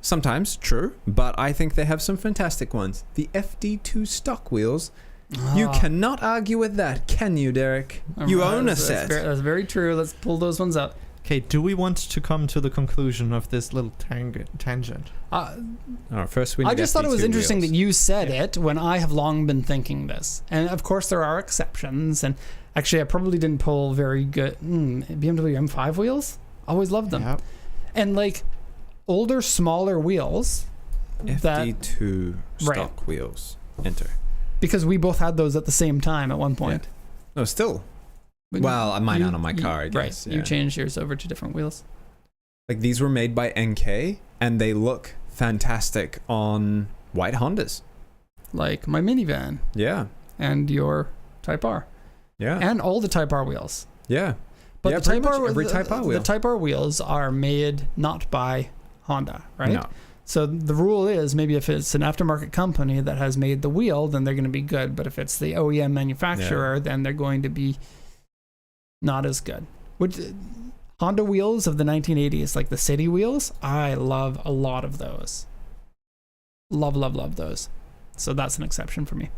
Sometimes, true, but I think they have some fantastic ones. The FD2 stock wheels, you cannot argue with that, can you, Derek? You own a set. That's very true. Let's pull those ones up. Okay, do we want to come to the conclusion of this little tangent? First we need I just thought it was interesting wheels. that you said it when I have long been thinking this. And of course there are exceptions, and actually I probably didn't pull very good BMW M5 wheels. Always loved them. Yep. And like older, smaller wheels. FD2 stock wheels. Enter. Because we both had those at the same time at one point. Yeah. No, still. Well, mine out on my car, I guess. Right. You changed yours over to different wheels. Like these were made by NK, and they look fantastic on white Hondas. Like my minivan. Yeah. And your Type R. Yeah. And all the Type R wheels. Yeah. But the Type R, every Type R wheel. The Type R wheels are made not by Honda, right? No. So the rule is maybe if it's an aftermarket company that has made the wheel, then they're going to be good. But if it's the OEM manufacturer, then they're going to be not as good. Which Honda wheels of the 1980s, like the city wheels, I love a lot of those. Love those. So that's an exception for me.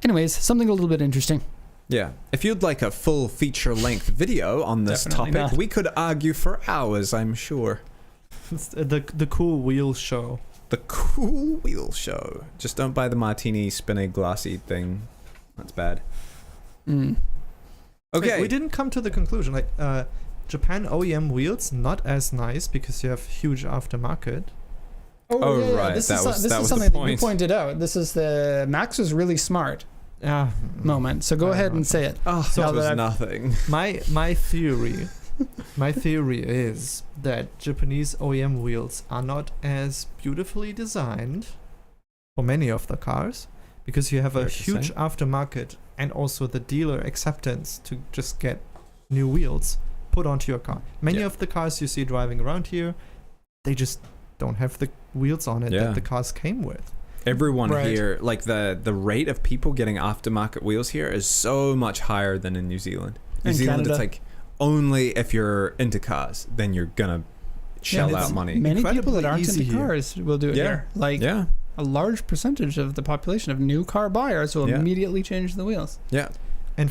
Anyways, something a little bit interesting. Yeah. If you'd like a full feature-length video on this topic, we could argue for hours, I'm sure. It's the cool wheel show. The cool wheel show. Just don't buy the martini spinning glassy thing. That's bad. Okay. We didn't come to the conclusion. Like Japan OEM wheels, not as nice because you have huge aftermarket. Right. This that is was something the that you point. pointed out. This is the Max was really smart moment. So go ahead and say it. That was nothing. My theory is that Japanese OEM wheels are not as beautifully designed for many of the cars because you have a huge aftermarket and also the dealer acceptance to just get new wheels put onto your car. Many of the cars you see driving around here, they just don't have the wheels on it that the cars came with. Everyone here, like the rate of people getting aftermarket wheels here is so much higher than in New Zealand. New Zealand, it's like only if you're into cars, then you're gonna shell out money. Many people that aren't into cars will do it here. Like a large percentage of the population of new car buyers will immediately change the wheels. Yeah. And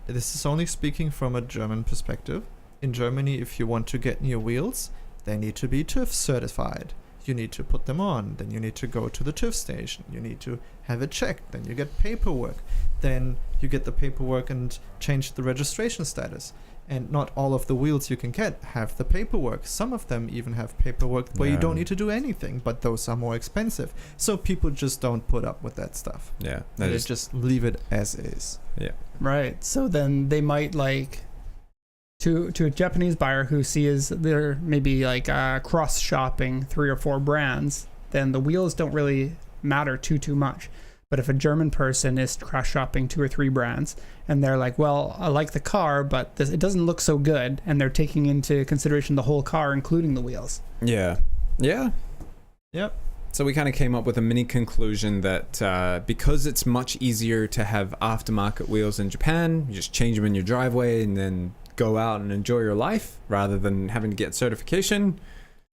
this is only speaking from a German perspective. In Germany, if you want to get new wheels, they need to be TÜV certified. you need to put them on, then you need to go to the TÜV station, you need to have it checked, then you get paperwork, then you get the paperwork and change the registration status. And not all of the wheels you can get have the paperwork. Some of them even have paperwork where you don't need to do anything, but those are more expensive. So people just don't put up with that stuff. Yeah. They just leave it as is. Yeah. Right. So then they might like to a Japanese buyer who sees they're maybe like cross shopping 3 or 4 brands, then the wheels don't really matter too much. But if a German person is cross shopping 2 or 3 brands and they're like, well, I like the car, but it doesn't look so good, and they're taking into consideration the whole car, including the wheels. Yeah. Yep. So we kind of came up with a mini conclusion that because it's much easier to have aftermarket wheels in Japan, you just change them in your driveway and then go out and enjoy your life rather than having to get certification.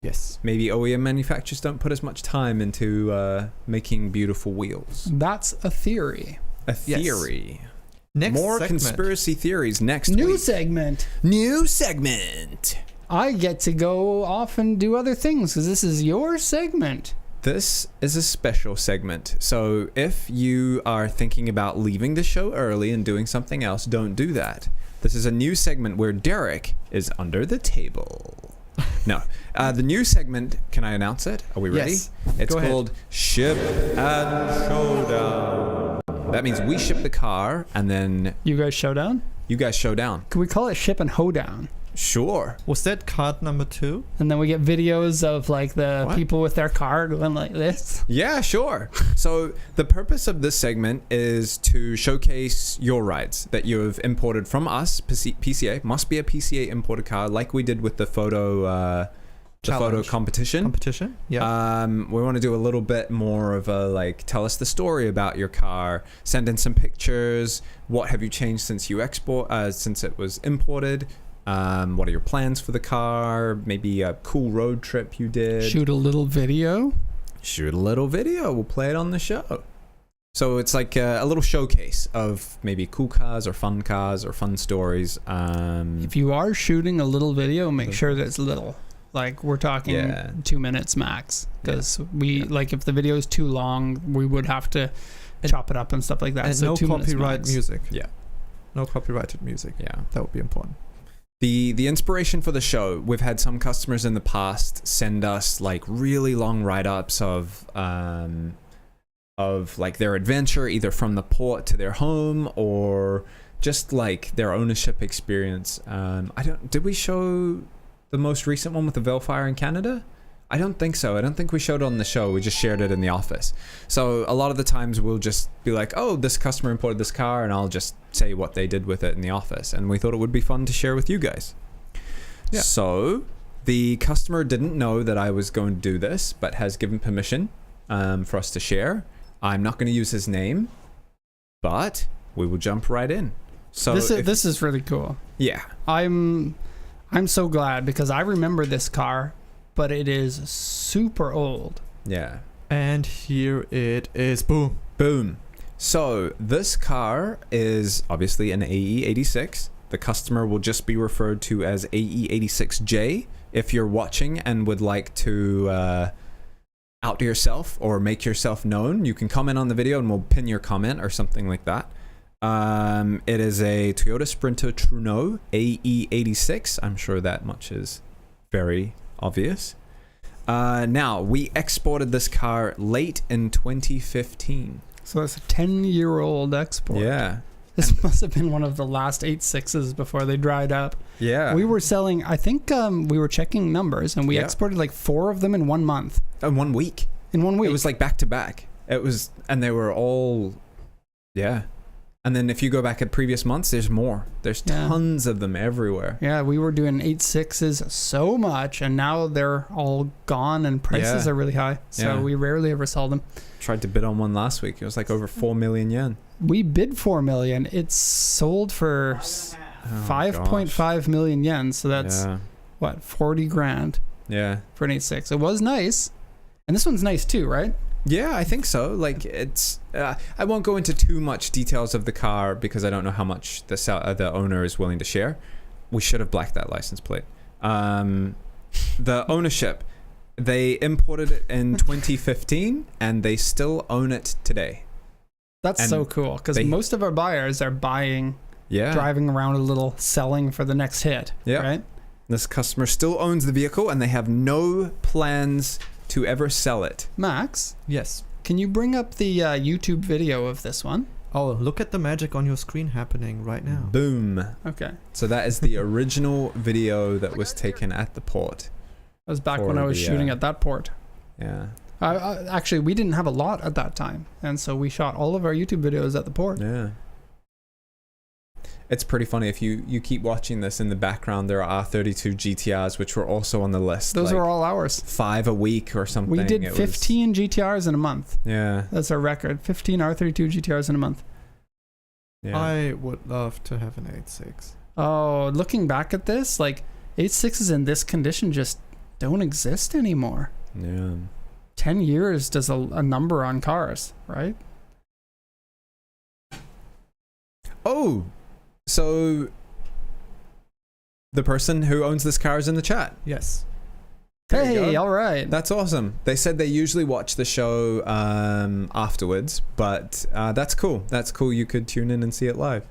Yes. Maybe OEM manufacturers don't put as much time into making beautiful wheels. That's a theory. A theory. Yes. Next More segment. Conspiracy theories next week. New segment. New segment. I get to go off and do other things because this is your segment. This is a special segment. So if you are thinking about leaving the show early and doing something else, don't do that. This is a new segment where Derek is under the table. No. The new segment, can I announce it? Are we ready? Yes. It's Go ahead. called Ship and Showdown. That means we ship the car and then You guys Showdown? you guys show down. Can we call it Ship and Hoedown? Sure. Was that card number 2? And then we get videos of like the What? people with their car going like this. Yeah, sure. So the purpose of this segment is to showcase your rides that you have imported from us, PCA. Must be a PCA imported car, like we did with the photo Challenge. competition. Competition? Yeah. We want to do a little bit more of a like, tell us the story about your car, send in some pictures. What have you changed since you since it was imported? What are your plans for the car? Maybe a cool road trip you did. Shoot a little video. Shoot a little video. We'll play it on the show. So it's like a little showcase of maybe cool cars or fun stories. If you are shooting a little video, make sure that it's little. Like we're talking 2 minutes max, because like if the video is too long, we would have to chop it up and stuff like that. And so no 2 minutes copyright max. music. Yeah. No copyrighted music. Yeah. That would be important. The inspiration for the show, we've had some customers in the past send us like really long write-ups of like their adventure, either from the port to their home or just like their ownership experience. Did we show the most recent one with the Velfire in Canada? I don't think so. I don't think we showed it on the show. We just shared it in the office. So a lot of the times we'll just be like, oh, this customer imported this car, and I'll just say what they did with it in the office. And we thought it would be fun to share with you guys. Yeah. So the customer didn't know that I was going to do this, but has given permission for us to share. I'm not going to use his name, but we will jump right in. So this is really cool. Yeah. I'm so glad because I remember this car, but it is super old. Yeah. And here it is. Boom. Boom. So this car is obviously an AE86. The customer will just be referred to as AE86J. If you're watching and would like to out yourself or make yourself known, you can comment on the video and we'll pin your comment or something like that. It is a Toyota Sprinter Truno AE86. I'm sure that much is very obvious. Now, we exported this car late in 2015. So it's a 10-year-old export. Yeah. This must have been one of the last 86s before they dried up. Yeah. We were selling, I think we were checking numbers, and we exported like 4 of them in 1 month. In 1 week. In 1 week. It was like back to back. It was, and they were all, yeah. And then if you go back at previous months, there's more. There's tons of them everywhere. Yeah, we were doing 86s so much, and now they're all gone, and prices are really high. So we rarely ever sell them. Tried to bid on one last week. It was like over 4 million yen. We bid 4 million. It's sold for 5.5 million yen. So that's what, 40 grand for an 86. It was nice. And this one's nice too, right? Yeah, I think so. Like it's, I won't go into too much details of the car because I don't know how much the owner is willing to share. We should have blacked that license plate. The ownership, They imported it in 2015, and they still own it today. That's And so cool, because most of our buyers are buying, driving around a little, selling for the next hit, right? This customer still owns the vehicle, and they have no plans to ever sell it. Max? Yes. Can you bring up the YouTube video of this one? Oh, look at the magic on your screen happening right now. Boom. Okay. So that is the original video that was taken at the port. That was back when I was shooting at that port. Yeah. Actually, we didn't have a lot at that time, and so we shot all of our YouTube videos at the port. Yeah. It's pretty funny. If you keep watching this in the background, there are 32 GTRs, which were also on the list. Those were all ours. 5 a week or something. We did 15 GTRs in a month. Yeah. That's our record. 15 R32 GTRs in a month. Yeah. I would love to have an 8.6. Oh, looking back at this, like 8.6s in this condition just don't exist anymore. Yeah. 10 years does a number on cars, right? Oh, so the person who owns this car is in the chat. Yes. There you Hey, go. all right. That's awesome. They said they usually watch the show afterwards, but that's cool. That's cool. You could tune in and see it live.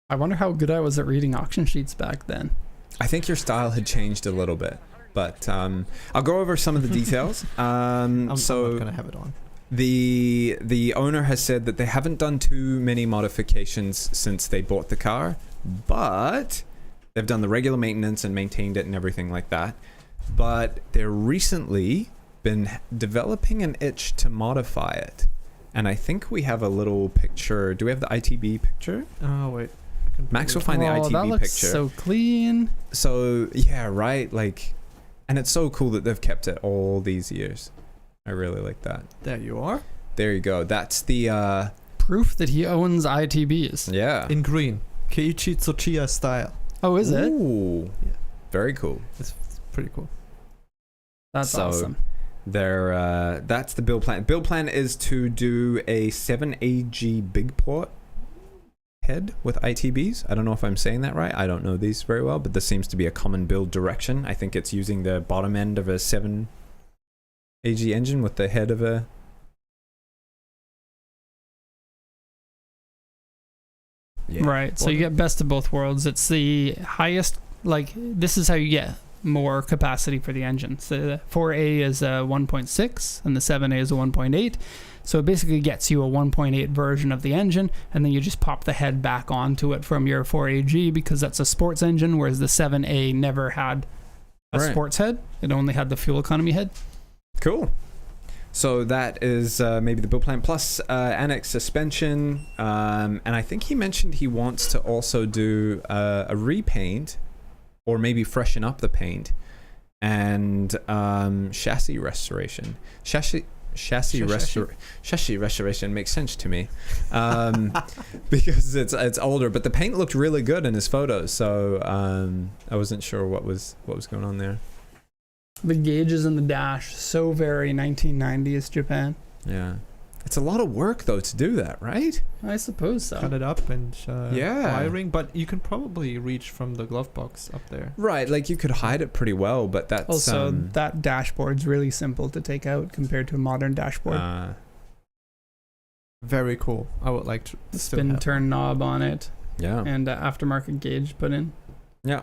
I wonder how good I was at reading auction sheets back then. I think your style had changed a little bit, but I'll go over some of the details. I'm not gonna have it on. The owner has said that they haven't done too many modifications since they bought the car, but they've done the regular maintenance and maintained it and everything like that. But they're recently been developing an itch to modify it. And I think we have a little picture. Do we have the ITB picture? Oh, wait. Max will find the ITB that looks picture. so clean. So, yeah, right? Like, and it's so cool that they've kept it all these years. I really like that. There you are. There you go. That's the Proof that he owns ITBs. yeah. In green. Keiichi Tsuchiya style. Oh, is it? Ooh. Yeah. Very cool. It's pretty cool. That's awesome. That's the build plan. Build plan is to do a 7AG big port head with ITBs. I don't know if I'm saying that right. I don't know these very well, but this seems to be a common build direction. I think it's using the bottom end of a 7AG engine with the head of a... Yeah. Right. So you get best of both worlds. It's the highest, like, this is how you get more capacity for the engine. So the 4A is a 1.6 and the 7A is a 1.8. So it basically gets you a 1.8 version of the engine, and then you just pop the head back onto it from your 4AG because that's a sports engine, whereas the 7A never had a sports head. It only had the fuel economy head. Cool. So that is maybe the build plan plus annex suspension, and I think he mentioned he wants to also do a repaint or maybe freshen up the paint and chassis restoration. Chassis restoration makes sense to me because it's older, but the paint looked really good in his photos, so I wasn't sure what was going on there. The gauges in the dash, so very 1990s Japan. Yeah. It's a lot of work, though, to do that, right? I suppose so. Cut it up and Yeah. wiring, but you can probably reach from the glove box up there. Right, like you could hide it pretty well, but that's... Also, that dashboard's really simple to take out compared to a modern dashboard. Very cool. I would like to Spin turn knob on it. Yeah. And aftermarket gauge put in. Yeah.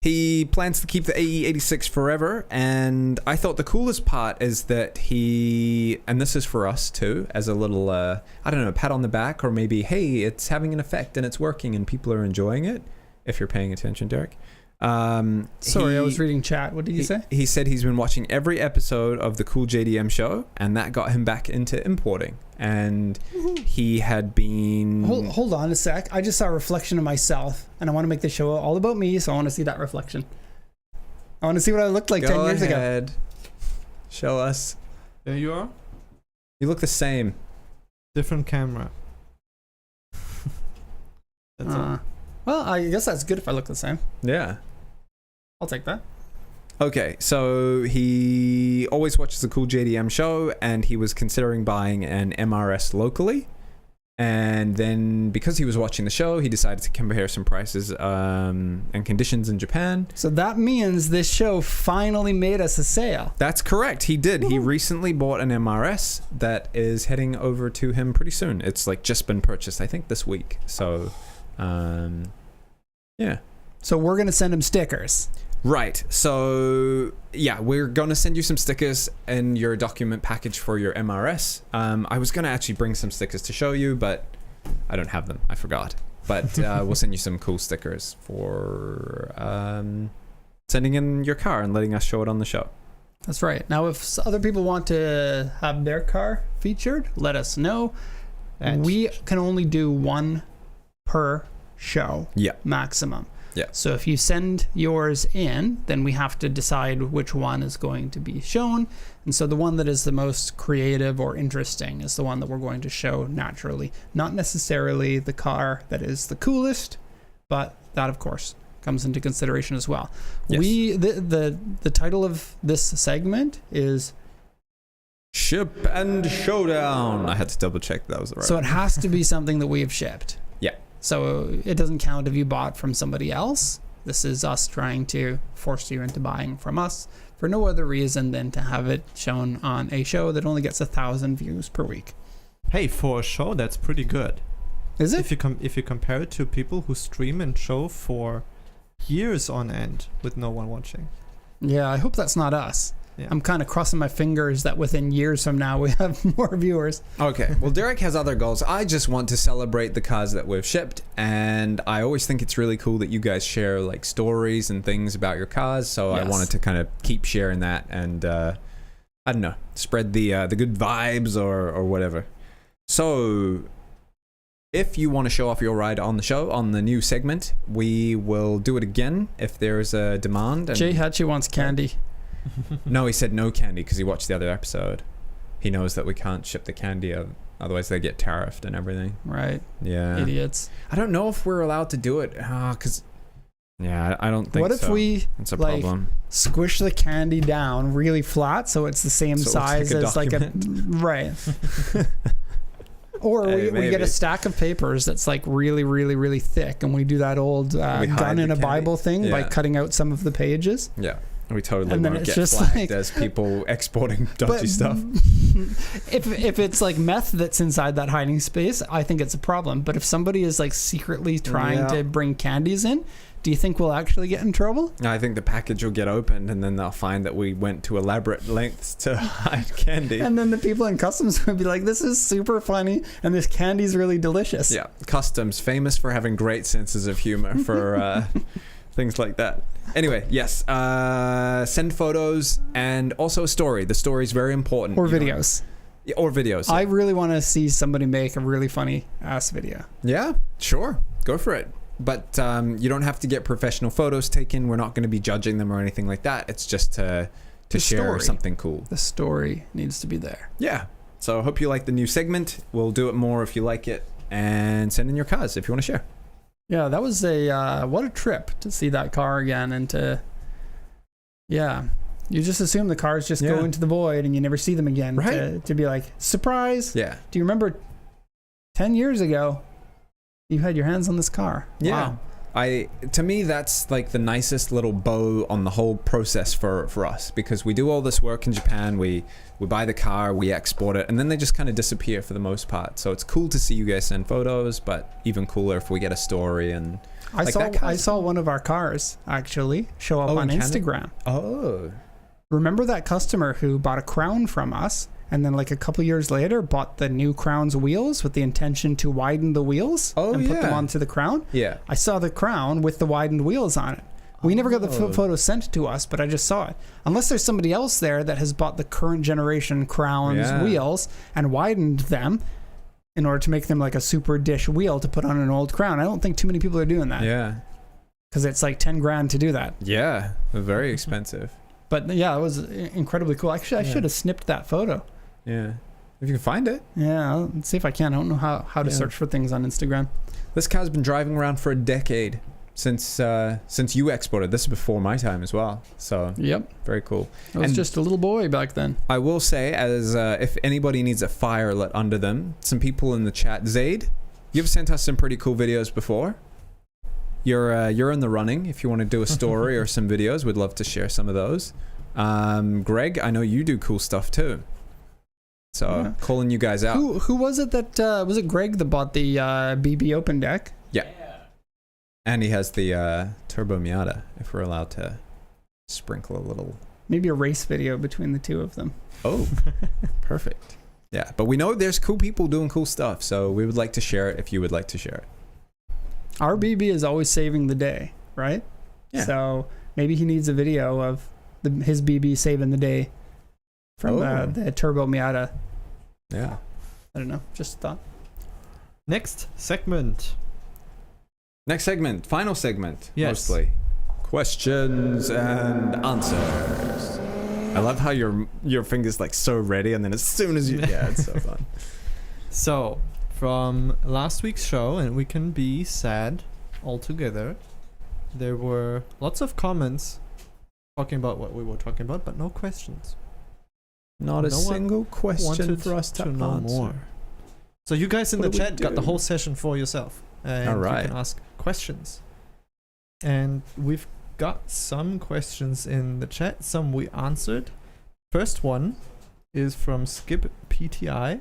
He plans to keep the AE86 forever, and I thought the coolest part is that he, and this is for us too, as a little, I don't know, pat on the back, or maybe, hey, it's having an effect and it's working and people are enjoying it, if you're paying attention, Derek. Sorry, I was reading chat. What did you say? He said he's been watching every episode of the Cool JDM show, and that got him back into importing. And he had been... Hold on a sec. I just saw a reflection of myself, and I want to make the show all about me, so I want to see that reflection. I want to see what I looked like 10 years ago. Show us. There you are. You look the same. Different camera. That's all. Well, I guess that's good if I look the same. Yeah. I'll take that. Okay, so he always watches the Cool JDM show, and he was considering buying an MRS locally. And then because he was watching the show, he decided to compare some prices and conditions in Japan. So that means this show finally made us a sale. That's correct. He did. He recently bought an MRS that is heading over to him pretty soon. It's like just been purchased, I think, this week. So, yeah. So we're going to send him stickers. Right. So, yeah, we're going to send you some stickers in your document package for your MRS. I was going to actually bring some stickers to show you, but I don't have them. I forgot. But we'll send you some cool stickers for sending in your car and letting us show it on the show. That's right. Now, if other people want to have their car featured, let us know. We can only do one per show maximum. Yeah. So if you send yours in, then we have to decide which one is going to be shown. And so the one that is the most creative or interesting is the one that we're going to show naturally. Not necessarily the car that is the coolest, but that, of course, comes into consideration as well. Yes. The title of this segment is Ship and Showdown. I had to double check that was the right So one. it has to be something that we have shipped. Yeah. So it doesn't count if you bought from somebody else. This is us trying to force you into buying from us for no other reason than to have it shown on a show that only gets 1,000 views per week. Hey, for a show, that's pretty good. Is it? If you compare it to people who stream and show for years on end with no one watching. Yeah, I hope that's not us. Yeah. I'm kind of crossing my fingers that within years from now we have more viewers. Okay, well, Derek has other goals. I just want to celebrate the cars that we've shipped, and I always think it's really cool that you guys share like stories and things about your cars, so Yes. I wanted to kind of keep sharing that and, I don't know, spread the good vibes or whatever. So, if you want to show off your ride on the show, on the new segment, we will do it again if there's a demand. And Jay Hatchie wants candy. no, he said no candy because he watched the other episode. He knows that we can't ship the candy, otherwise they get tariffed and everything. Right. Yeah. Idiots. I don't know if we're allowed to do it, because I don't think so. What if we It's a like, problem. squish the candy down really flat so it's the same So it looks size like a as like a right. Or Hey, we get a maybe. stack of papers that's like really, really, really thick, and we do that old We hide gun in the a candy. Bible thing by Yeah. cutting out some of the pages. Yeah. We totally And then won't it's get just flagged like- as people exporting dodgy stuff. If it's like meth that's inside that hiding space, I think it's a problem. But if somebody is like secretly trying to bring candies in, do you think we'll actually get in trouble? I think the package will get opened and then they'll find that we went to elaborate lengths to hide candy. And then the people in customs would be like, this is super funny and this candy's really delicious. Yeah, customs, famous for having great senses of humor for things like that. Anyway, yes, send photos and also a story. The story is very important. Or You know. videos. Yeah, or videos. I really want to see somebody make a really funny ass video. Yeah, sure. Go for it. But you don't have to get professional photos taken. We're not going to be judging them or anything like that. It's just to The share story. something cool. The story needs to be there. Yeah. So I hope you like the new segment. We'll do it more if you like it. And send in your cars if you want to share. Yeah, that was what a trip to see that car again and to, you just assume the cars just go Yeah. into the void and you never see them again. Right. To be like, surprise. Yeah. Do you remember 10 years ago, you had your hands on this car? Yeah. Wow. To me, that's like the nicest little bow on the whole process for us, because we do all this work in Japan. We buy the car, we export it, and then they just kind of disappear for the most part. So it's cool to see you guys send photos, but even cooler if we get a story. And I saw one of our cars actually show up on in Canada? Instagram. Oh. Remember that customer who bought a Crown from us and then like a couple years later bought the new Crown's wheels with the intention to widen the wheels and put them onto the Crown? Yeah. I saw the Crown with the widened wheels on it. We never got the photo sent to us, but I just saw it. Unless there's somebody else there that has bought the current generation Crown's wheels and widened them in order to make them like a super dish wheel to put on an old Crown. I don't think too many people are doing that. Yeah. Because it's like 10 grand to do that. Yeah. Very expensive. But yeah, it was incredibly cool. Actually, I should have snipped that photo. Yeah. If you can find it. Yeah, let's see if I can. I don't know how to search for things on Instagram. This car's been driving around for a decade. since you exported. This is before my time as well. So Yep. very cool. I was And just a little boy back then. I will say, as if anybody needs a fire lit under them, some people in the chat, Zaid, you've sent us some pretty cool videos before. You're in the running. If you want to do a story or some videos, we'd love to share some of those. Greg, I know you do cool stuff too. So Yeah. calling you guys out. Who was it that was it Greg that bought the BB open deck? Yeah. And he has the Turbo Miata, if we're allowed to sprinkle a little. Maybe a race video between the two of them. Oh, perfect. Yeah, but we know there's cool people doing cool stuff, so we would like to share it if you would like to share it. Our BB is always saving the day, right? Yeah. So maybe he needs a video of his BB saving the day from the Turbo Miata. Yeah. I don't know. Just a thought. Next segment. Next segment, final segment, Yes. mostly. Questions and answers. I love how your finger's like so ready, and then as soon as you... Yeah, it's so fun. So, from last week's show, and we can be sad all together, there were lots of comments talking about what we were talking about, but no questions. Not a No one single question wanted for us to know answer. more. So you guys in What the do we chat got the do? whole session for yourself. And All right. you can ask questions. And we've got some questions in the chat, some we answered. First one is from Skip PTI.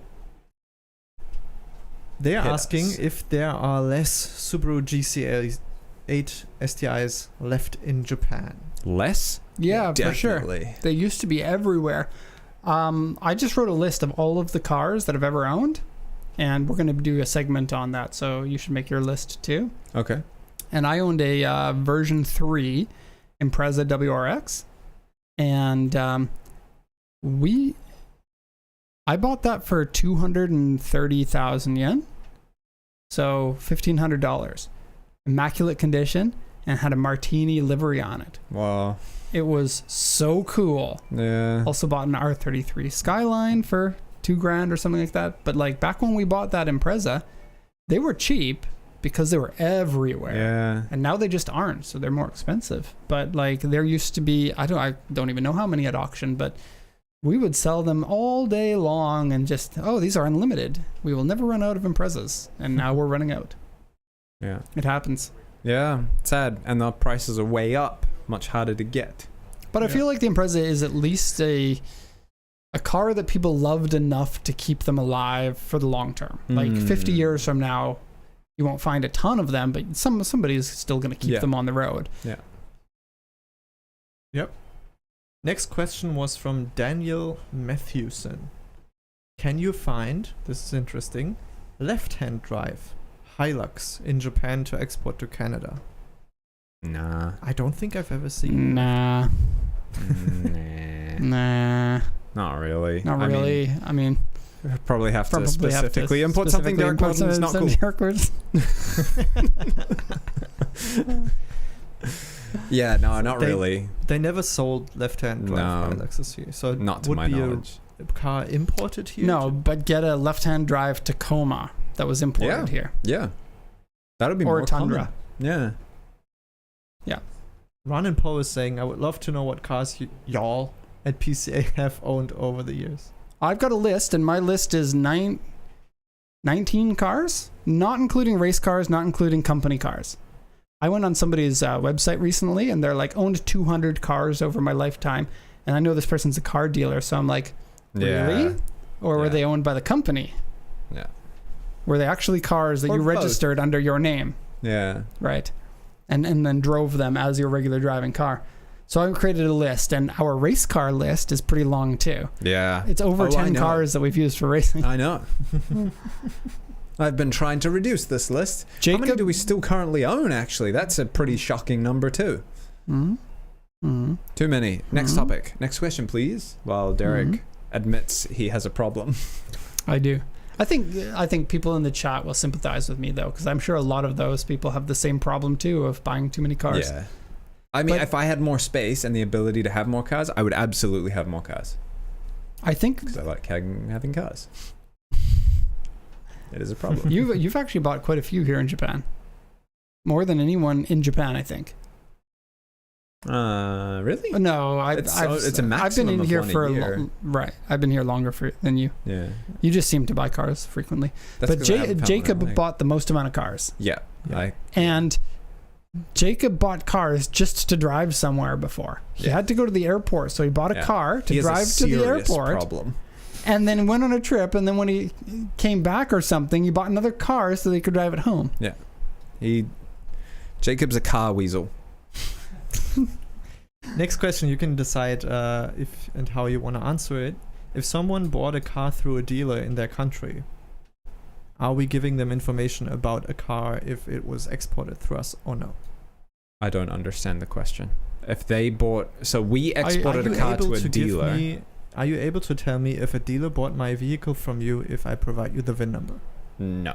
They're Hit asking us. if there are less Subaru GC8 STIs left in Japan. Less? Yeah, for sure. Definitely. They used to be everywhere. I just wrote a list of all of the cars that I've ever owned, and we're going to do a segment on that, so you should make your list too. Okay. And I owned a version 3 Impreza WRX, and I bought that for 230,000 yen, so $1,500. Immaculate condition, and had a martini livery on it. Wow. It was so cool. Yeah. Also bought an R33 Skyline for $2,000 or something like that. But like back when we bought that Impreza, they were cheap because they were everywhere. Yeah. And now they just aren't, so they're more expensive. But like there used to be, I don't even know how many at auction, but we would sell them all day long and just, these are unlimited. We will never run out of Imprezas. And now we're running out. Yeah. It happens. Yeah. Sad. And the prices are way up. Much harder to get. But I feel like the Impreza is at least a car that people loved enough to keep them alive for the long term. Like 50 years from now, you won't find a ton of them, but somebody's still going to keep them on the road. Yeah. Yep. Next question was from Daniel Matthewson. Can you find, this is interesting, left-hand drive Hilux in Japan to export to Canada? Nah. I don't think I've ever seen. Nah. Nah. Not really. Not really. I mean probably have to specifically import something Derek Wilson's not cool. Yeah, no, not really. They never sold left-hand drive No. Hiluxes here, so Not to would my be knowledge. a car imported here. No, but get a left-hand drive Tacoma that was imported here. Yeah. That would be Or more Tundra. common. Yeah. Ron and Poe is saying, I would love to know what cars y'all at PCA have owned over the years. I've got a list, and my list is 19 cars, not including race cars, not including company cars. I went on somebody's website recently, and they're like, owned 200 cars over my lifetime. And I know this person's a car dealer, so I'm like, really? Or were they owned by the company? Yeah. Were they actually cars that Or you both. registered under your name? Yeah. Right. And then drove them as your regular driving car. So I created a list, and our race car list is pretty long too. Yeah. It's over 10 cars that we've used for racing. I know. I've been trying to reduce this list. How many do we still currently own, actually? That's a pretty shocking number too. Too many. Next topic. Next question, please. While Derek admits he has a problem. I do. I think people in the chat will sympathize with me though, because I'm sure a lot of those people have the same problem too of buying too many cars. Yeah. I mean, if I had more space and the ability to have more cars, I would absolutely have more cars. I think Because I like having cars. It is a problem. you've actually bought quite a few here in Japan. more than anyone in Japan, I think. Really? No, It's a maximum I've been in of here one a for year. right. I've been here longer than you. Yeah. You just seem to buy cars frequently. That's But 'cause I haven't found Jacob one I like. bought the most amount of cars. Yeah. And Jacob bought cars just to drive somewhere before. He Yeah. had to go to the airport, so he bought a car to He has a drive to the serious airport. problem. And then went on a trip, and then when he came back or something, he bought another car so that he could drive it home. Yeah. Jacob's a car weasel. Next question, you can decide if and how you want to answer it. If someone bought a car through a dealer in their country, are we giving them information about a car if it was exported through us or no? I don't understand the question. If they bought, so we exported Are a you car able to a give dealer. me- are you able to tell me if a dealer bought my vehicle from you if I provide you the VIN number? No.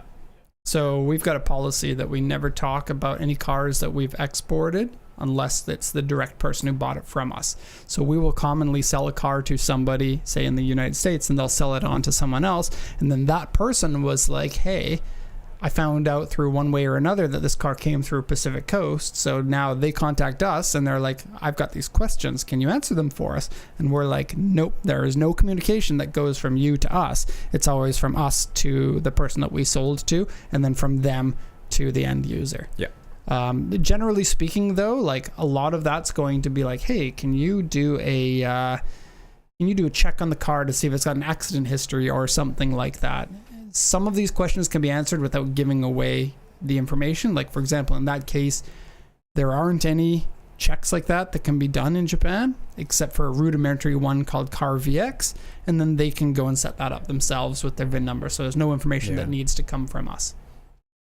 So we've got a policy that we never talk about any cars that we've exported unless it's the direct person who bought it from us. So we will commonly sell a car to somebody, say in the United States, and they'll sell it on to someone else. And then that person was like, hey, I found out through one way or another that this car came through Pacific Coast. So now they contact us and they're like, I've got these questions. Can you answer them for us? And we're like, nope, there is no communication that goes from you to us. It's always from us to the person that we sold to, and then from them to the end user. Yeah. Generally speaking, though, like a lot of that's going to be like, hey, can you do a check on the car to see if it's got an accident history or something like that? Some of these questions can be answered without giving away the information. Like, for example, in that case, there aren't any checks like that can be done in Japan, except for a rudimentary one called Car VX, and then they can go and set that up themselves with their VIN number. So there's no information that needs to come from us.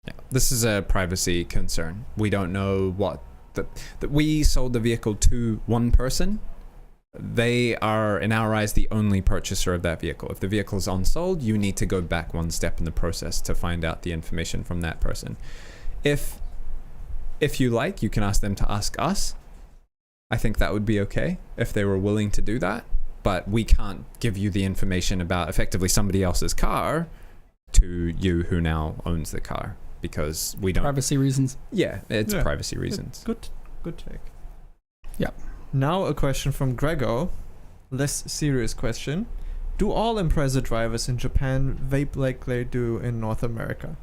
Yeah. This is a privacy concern. We don't know what that we sold the vehicle to one person. They are, in our eyes, the only purchaser of that vehicle. If the vehicle is unsold, you need to go back one step in the process to find out the information from that person. If you like, you can ask them to ask us. I think that would be okay if they were willing to do that. But we can't give you the information about effectively somebody else's car to you who now owns the car, because we don't. Privacy reasons. Yeah, it's privacy reasons. Good take. Yep. Now a question from Gregor. Less serious question. Do all Impreza drivers in Japan vape like they do in North America?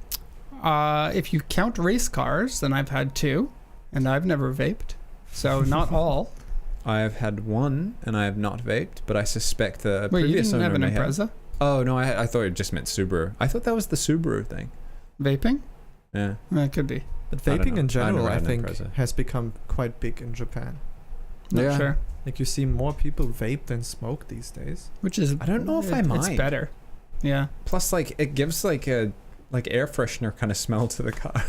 If you count race cars, then I've had 2, and I've never vaped. So not all. I have had one, and I have not vaped, but I suspect the Wait, you previous didn't owner have an may have. Impreza? Oh no, I thought it just meant Subaru. I thought that was the Subaru thing. Vaping? Yeah. It could be. But I don't vaping know. in general, never I had an think, Impreza. has become quite big in Japan. Not Yeah. sure. Like, you see more people vape than smoke these days. Which is, I don't know if I It's mind. better. Yeah. Plus, like, it gives like a air freshener kind of smell to the car.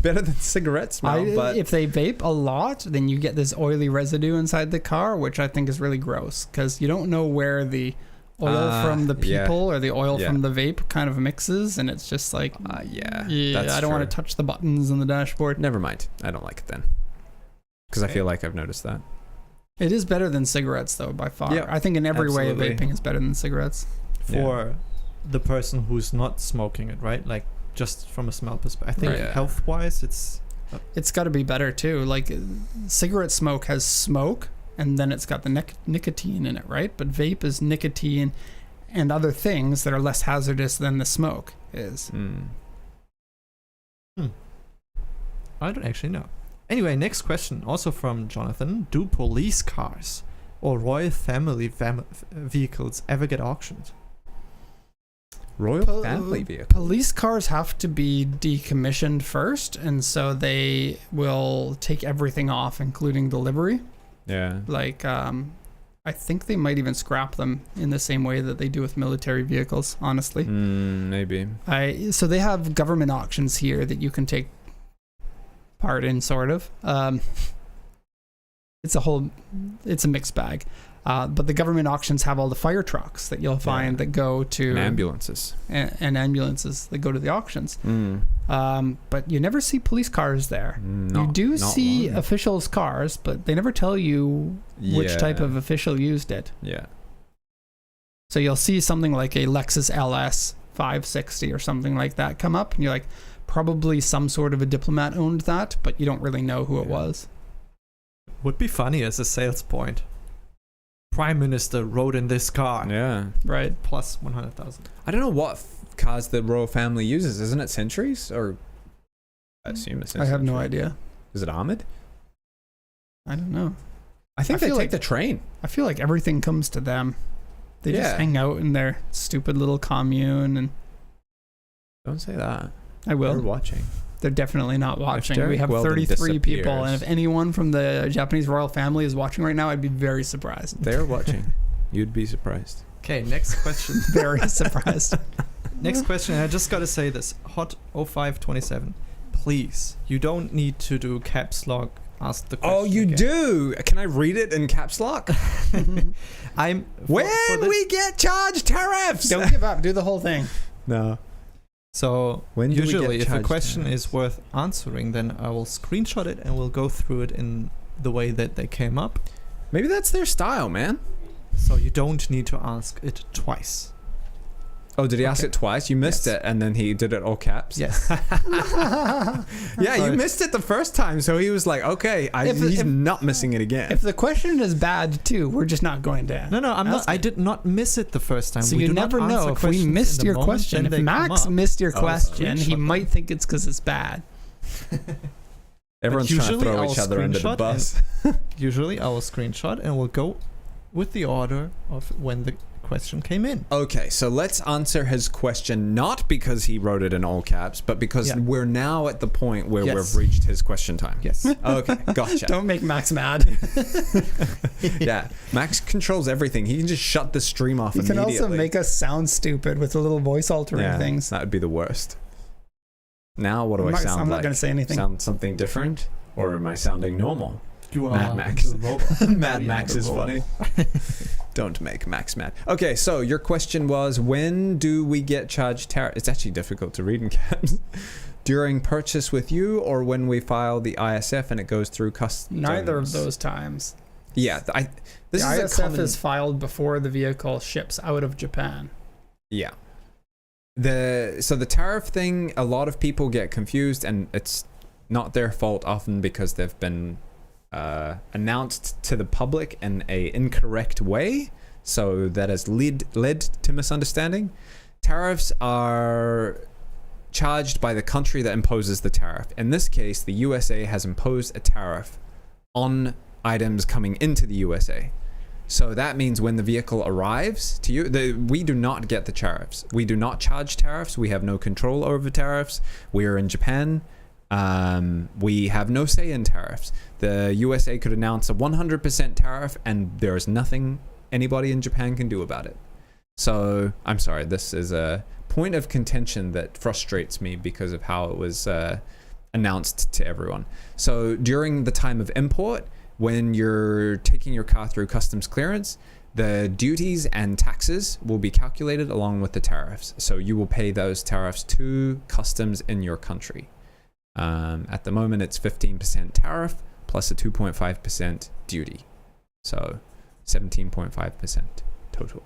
Better than cigarette smell, but if they vape a lot, then you get this oily residue inside the car, which I think is really gross, because you don't know where the oil from the people or the oil from the vape kind of mixes, and it's just like, yeah, I don't want to touch the buttons on the dashboard. Never mind. I don't like it then, because I feel like I've noticed that. It is better than cigarettes, though, by far. Yeah, I think in every absolutely. way, vaping is better than cigarettes. For the person who's not smoking it, right? Like, just from a smell perspective. I think Right. health-wise, it's It's got to be better, too. Like, cigarette smoke has smoke, and then it's got the nicotine in it, right? But vape is nicotine and other things that are less hazardous than the smoke is. I don't actually know. Anyway, next question, also from Jonathan. Do police cars or royal family vehicles ever get auctioned? Royal family vehicle. Police cars have to be decommissioned first, and so they will take everything off, including the livery. Yeah. Like, I think they might even scrap them in the same way that they do with military vehicles, honestly. Maybe. So they have government auctions here that you can take part in, sort of. It's a mixed bag. But the government auctions have all the fire trucks that you'll find that go to... And ambulances. And ambulances that go to the auctions. But you never see police cars there. You do see officials' cars, but they never tell you which type of official used it. Yeah. So you'll see something like a Lexus LS 560 or something like that come up, and you're like, Probably some sort of a diplomat owned that, but you don't really know who it was. Would be funny as a sales point. Prime Minister rode in this car. Yeah. Right. Plus 100,000. I don't know what cars the royal family uses. Isn't it Centuries? Or I assume it's I have no idea. Is it armored? I don't know. I think they take the train. I feel like everything comes to them. They just hang out in their stupid little commune and... Don't say that. I will. They're watching. They're definitely not watching. Derek We have Weldon 33 people, disappears. and if anyone from the Japanese royal family is watching right now, I'd be very surprised. They're watching. You'd be surprised. Okay, next question. Very surprised. Next question, and I just gotta say this. Hot 0527. Please, you don't need to do caps lock. Ask the question. Oh, you again. do? Can I read it in caps lock? When we get charged tariffs! Don't give up. Do the whole thing. No. So When do we usually, get if a charged question tariffs? is worth answering, then I will screenshot it and we'll go through it in the way that they came up. Maybe that's their style, man. So you don't need to ask it twice. Oh, did he ask Okay. it twice? You missed Yes. it, and then he did it all caps? Yes. Yeah, you Sorry. missed it the first time, so he was like, okay, he's not missing it again. If the question is bad too, we're just not going to. No, I'm not. Ask I it. did not miss it the first time. So We you do not never know answer if we questions missed in the your moment, question. then If they come Max up. missed your Oh, question, he screenshot might think it's because it's bad. Everyone's trying to usually throw I'll each other under the screenshot bus. Usually I will screenshot and we'll go with the order of when the question came in. Okay, so let's answer his question not because he wrote it in all caps, but because Yeah. we're now at the point where Yes. we've reached his question time. Yes. Okay, gotcha. Don't make Max mad. Yeah, Max controls everything. He can just shut the stream off He can immediately. also make us sound stupid with the little voice altering things. That would be the worst. Now what do I I'm sound not like? going to say anything. Sound something different? Or am I sounding normal? You Mad Max. the robot. Mad Max is funny. Don't make Max mad. Okay, so your question was, when do we get charged tariff? It's actually difficult to read in caps. During purchase with you, or when we file the ISF and it goes through customs? Neither of those times. Yeah, this The is ISF a common, is filed before the vehicle ships out of Japan. yeah. So the tariff thing, a lot of people get confused, and it's not their fault often because they've been announced to the public in a incorrect way, so that has led to misunderstanding. Tariffs are charged by the country that imposes the tariff. In this case, the USA has imposed a tariff on items coming into the USA. So that means when the vehicle arrives to you, we do not get the tariffs. We do not charge tariffs. We have no control over tariffs. We are in Japan. We have no say in tariffs. The USA could announce a 100% tariff, and there is nothing anybody in Japan can do about it. So I'm sorry, this is a point of contention that frustrates me because of how it was announced to everyone. So during the time of import, when you're taking your car through customs clearance, the duties and taxes will be calculated along with the tariffs. So you will pay those tariffs to customs in your country. At the moment, it's 15% tariff plus a 2.5% duty. So 17.5% total.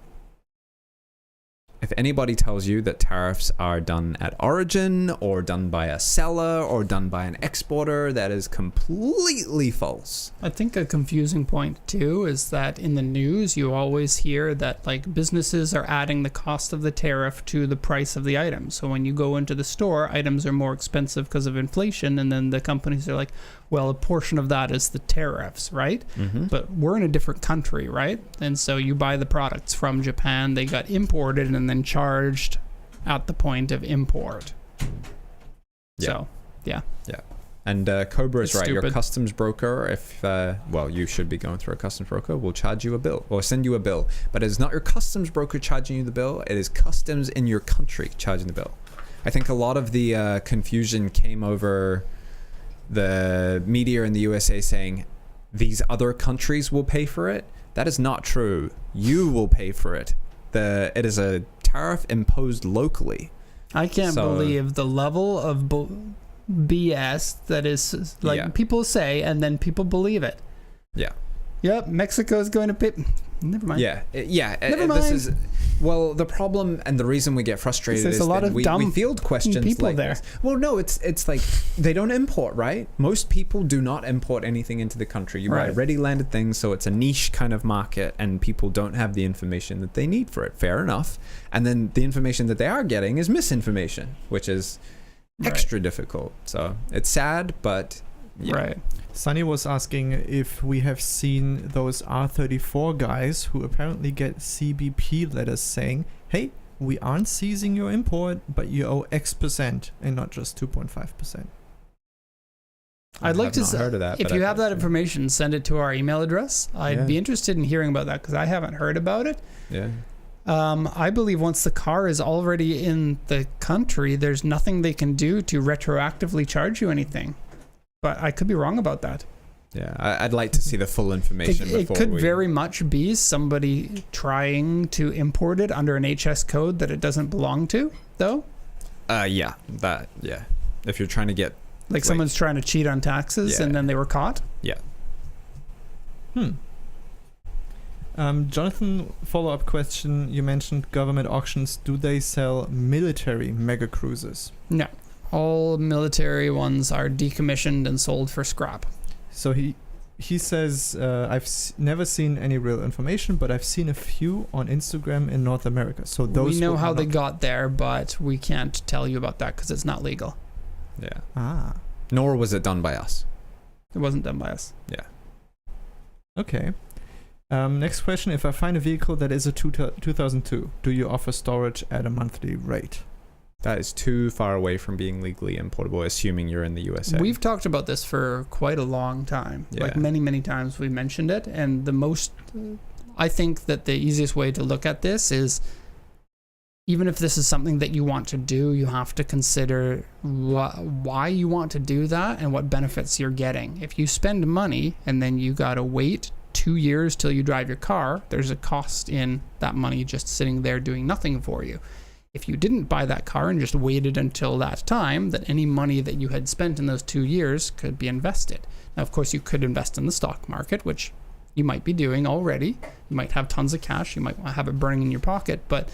If anybody tells you that tariffs are done at origin or done by a seller or done by an exporter, that is completely false. I think a confusing point too is that in the news you always hear that like businesses are adding the cost of the tariff to the price of the item. So when you go into the store, items are more expensive because of inflation, and then the companies are like, well, a portion of that is the tariffs, right? Mm-hmm. But we're in a different country, right? And so you buy the products from Japan, they got imported and then charged at the point of import. Yeah. So, yeah. And Cobra is It's right. Your stupid. customs broker, if you should be going through a customs broker, will charge you a bill or send you a bill. But it is not your customs broker charging you the bill. It is customs in your country charging the bill. I think a lot of the confusion came over the media in the USA saying these other countries will pay for it. That is not true. You will pay for it. It is a tariff imposed locally. I can't believe the level of BS that is people say and then people believe it. Yeah. Yep, Mexico's going to pay. Never mind. Yeah. Never mind. Well, the problem and the reason we get frustrated There's is a lot that of we dumb field questions people like there. this. Well, no, it's like they don't import, right? Most people do not import anything into the country. You buy Right. ready landed things, so it's a niche kind of market, and people don't have the information that they need for it. Fair enough. And then the information that they are getting is misinformation, which is extra difficult. So it's sad, but yeah. Right. Sunny was asking if we have seen those R34 guys who apparently get CBP letters saying, hey, we aren't seizing your import, but you owe X% and not just 2.5%. I'd like to heard of that. if but you I've have that actually- information, send it to our email address. I'd be interested in hearing about that because I haven't heard about it. Yeah. I believe once the car is already in the country, there's nothing they can do to retroactively charge you anything. But I could be wrong about that. Yeah, I'd like to see the full information It before could we... very much be somebody trying to import it under an HS code that it doesn't belong to, though. Yeah. If you're trying to get... Like someone's trying to cheat on taxes and then they were caught. Yeah. Jonathan, follow-up question. You mentioned government auctions. Do they sell military mega cruisers? No. All military ones are decommissioned and sold for scrap. So he says, I've never seen any real information, but I've seen a few on Instagram in North America. So those we know would how they not- got there, but we can't tell you about that because it's not legal. Yeah. Ah, Nor was it done by us. It wasn't done by us. Yeah. okay. Next question. If I find a vehicle that is a 2002, do you offer storage at a monthly rate? That is too far away from being legally importable, assuming you're in the USA. We've talked about this for quite a long time. Yeah. Like many times we mentioned it. And I think that the easiest way to look at this is even if this is something that you want to do, you have to consider why you want to do that and what benefits you're getting. If you spend money and then you got to wait 2 years till you drive your car, there's a cost in that money just sitting there doing nothing for you. If you didn't buy that car and just waited until that time, then any money that you had spent in those 2 years could be invested. Now, of course, you could invest in the stock market, which you might be doing already. You might have tons of cash. You might have it burning in your pocket, but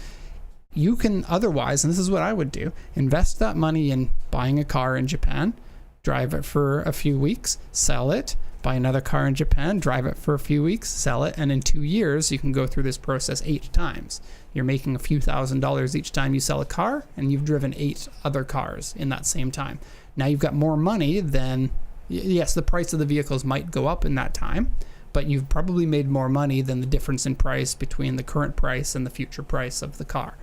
you can otherwise, and this is what I would do, invest that money in buying a car in Japan, drive it for a few weeks, sell it, buy another car in Japan, drive it for a few weeks, sell it, and in 2 years, you can go through this process 8 times. You're making a few $1,000s each time you sell a car, and you've driven 8 other cars in that same time. Now you've got more money than, yes, the price of the vehicles might go up in that time, but you've probably made more money than the difference in price between the current price and the future price of the car.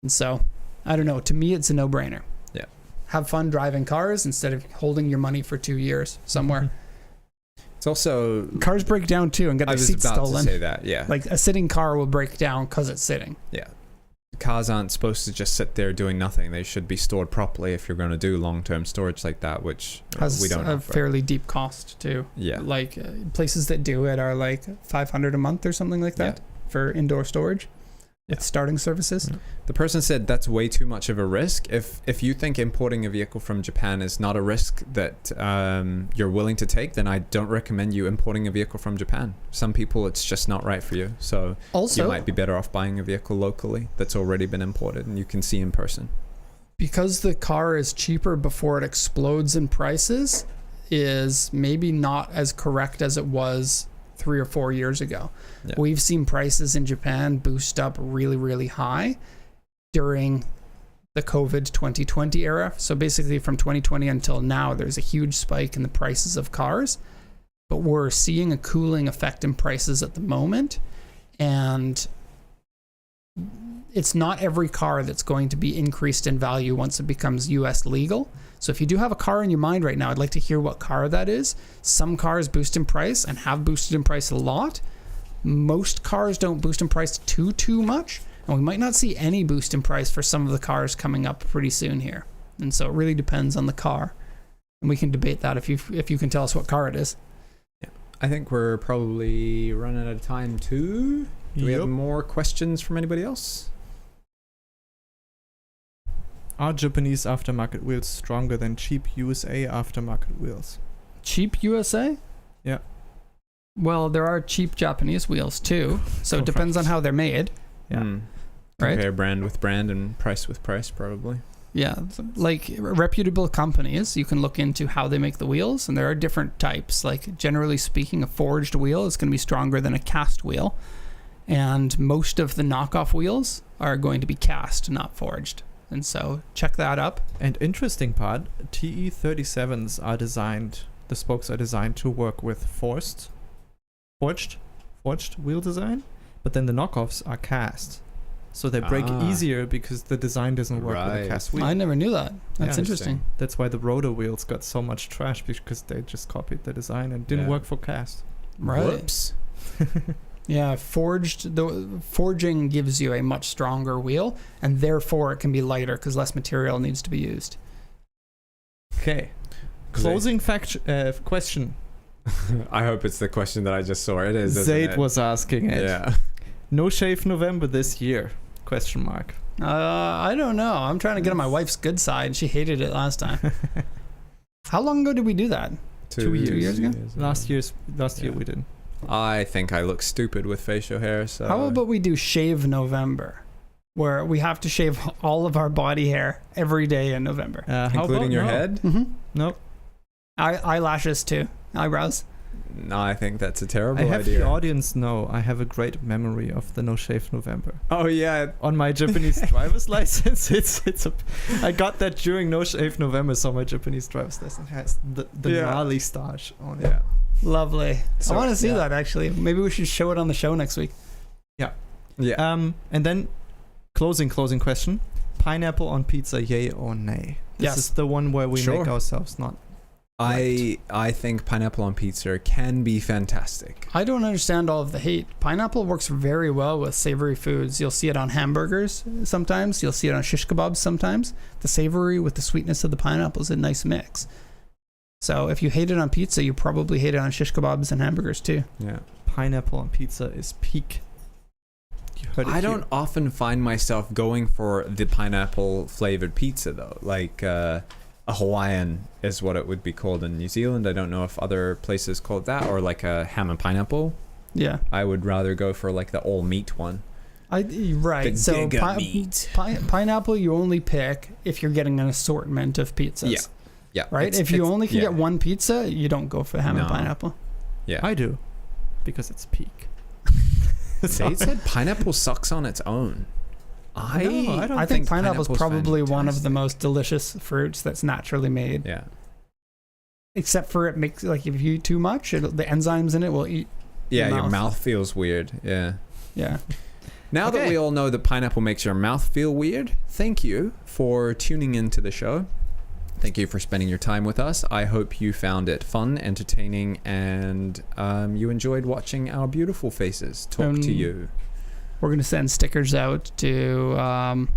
And so, I don't know, to me it's a no-brainer. Yeah. Have fun driving cars instead of holding your money for 2 years somewhere. It's also... Cars break down too and get I their was seats about stolen. to say that, yeah. Like a sitting car will break down because it's sitting. Yeah. Cars aren't supposed to just sit there doing nothing. They should be stored properly if you're going to do long-term storage like that, which Has we don't a offer. fairly deep cost too. Yeah. Like places that do it are like $500 a month or something like that for indoor storage with starting services. Yeah. The person said that's way too much of a risk. If you think importing a vehicle from Japan is not a risk that you're willing to take, then I don't recommend you importing a vehicle from Japan. Some people, it's just not right for you. So Also, you might be better off buying a vehicle locally that's already been imported and you can see in person. because the car is cheaper before it explodes in prices is maybe not as correct as it was 3 or 4 years ago. Yeah. We've seen prices in Japan boost up really, really high during the COVID 2020 era. So basically from 2020 until now, there's a huge spike in the prices of cars, but we're seeing a cooling effect in prices at the moment. And it's not every car that's going to be increased in value once it becomes US legal. So if you do have a car in your mind right now, I'd like to hear what car that is. Some cars boost in price and have boosted in price a lot. Most cars don't boost in price too much. And we might not see any boost in price for some of the cars coming up pretty soon here. And so it really depends on the car. And we can debate that if you can tell us what car it is. Yeah. I think we're probably running out of time too. Do we have more questions from anybody else? Are Japanese aftermarket wheels stronger than cheap USA aftermarket wheels? Cheap USA? Yeah. Well, there are cheap Japanese wheels too. So it depends on how they're made. Yeah. right? Compare brand with brand and price with price, probably. Yeah, like reputable companies, you can look into how they make the wheels, and there are different types. Like generally speaking, a forged wheel is going to be stronger than a cast wheel, and most of the knockoff wheels are going to be cast, not forged. And so check that up. And interesting part, TE37s are designed, the spokes are designed to work with forged wheel design, but then the knockoffs are cast. So they break easier because the design doesn't work with a cast wheel. I never knew that. That's Yeah. interesting. That's why the rotor wheels got so much trash, because they just copied the design and didn't work for cast. Right. Whoops. Yeah, the forging gives you a much stronger wheel, and therefore it can be lighter because less material needs to be used. Okay. Closing question. I hope it's the question that I just saw. It is. Zaid was asking it. Yeah. No shave November this year? Question mark. I don't know. I'm trying to get on my wife's good side. She hated it last time. How long ago did we do that? 2 years. 2 years ago? Last year we didn't. I think I look stupid with facial hair. So How about we do shave November, where we have to shave all of our body hair every day in November, including your head? Mm-hmm. Nope. Eyelashes too, eyebrows. No, I think that's a terrible I have idea. the audience know I have a great memory of the No Shave November. Oh yeah. On my Japanese driver's license, I got that during No Shave November, so my Japanese driver's license has the gnarly stash on it. Yeah. Lovely. So, I want to see that actually. Maybe we should show it on the show next week. Yeah. And then closing question: pineapple on pizza, yay or nay? This is the one where we make ourselves not. I think pineapple on pizza can be fantastic. I don't understand all of the hate. Pineapple works very well with savory foods. You'll see it on hamburgers sometimes. You'll see it on shish kebabs sometimes. The savory with the sweetness of the pineapple is a nice mix. So if you hate it on pizza, you probably hate it on shish kebabs and hamburgers too. Yeah. Pineapple on pizza is peak. You heard it I don't often find myself going for the pineapple flavored pizza though. Like a Hawaiian is what it would be called in New Zealand. I don't know if other places call it that, or like a ham and pineapple. Yeah. I would rather go for like the all meat one. Right. So pineapple you only pick if you're getting an assortment of pizzas. Yeah. Yeah. Right? If you only can get one pizza, you don't go for ham and pineapple. Yeah. I do. Because it's peak. They said pineapple sucks on its own. I think pineapple is probably one of the most delicious fruits that's naturally made. Yeah. Except for it makes, like, if you eat too much, the enzymes in it will eat. Yeah, your mouth feels weird. Yeah. Yeah. Now that we all know that pineapple makes your mouth feel weird, thank you for tuning into the show. Thank you for spending your time with us. I hope you found it fun, entertaining, and you enjoyed watching our beautiful faces talk to you. We're going to send stickers out to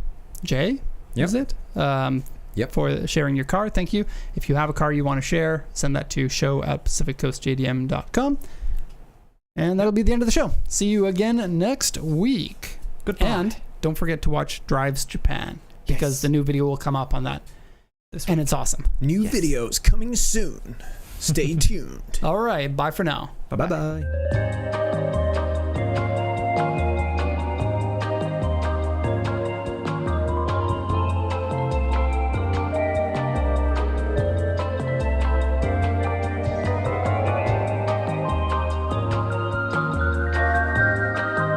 Jay, is it? Yep. For sharing your car. Thank you. If you have a car you want to share, send that to show@pacificcoastjdm.com. And that'll be the end of the show. See you again next week. Goodbye. And don't forget to watch Drives Japan, because the new video will come up on that. And it's awesome. New videos coming soon. Stay tuned. All right. Bye for now. Bye-bye.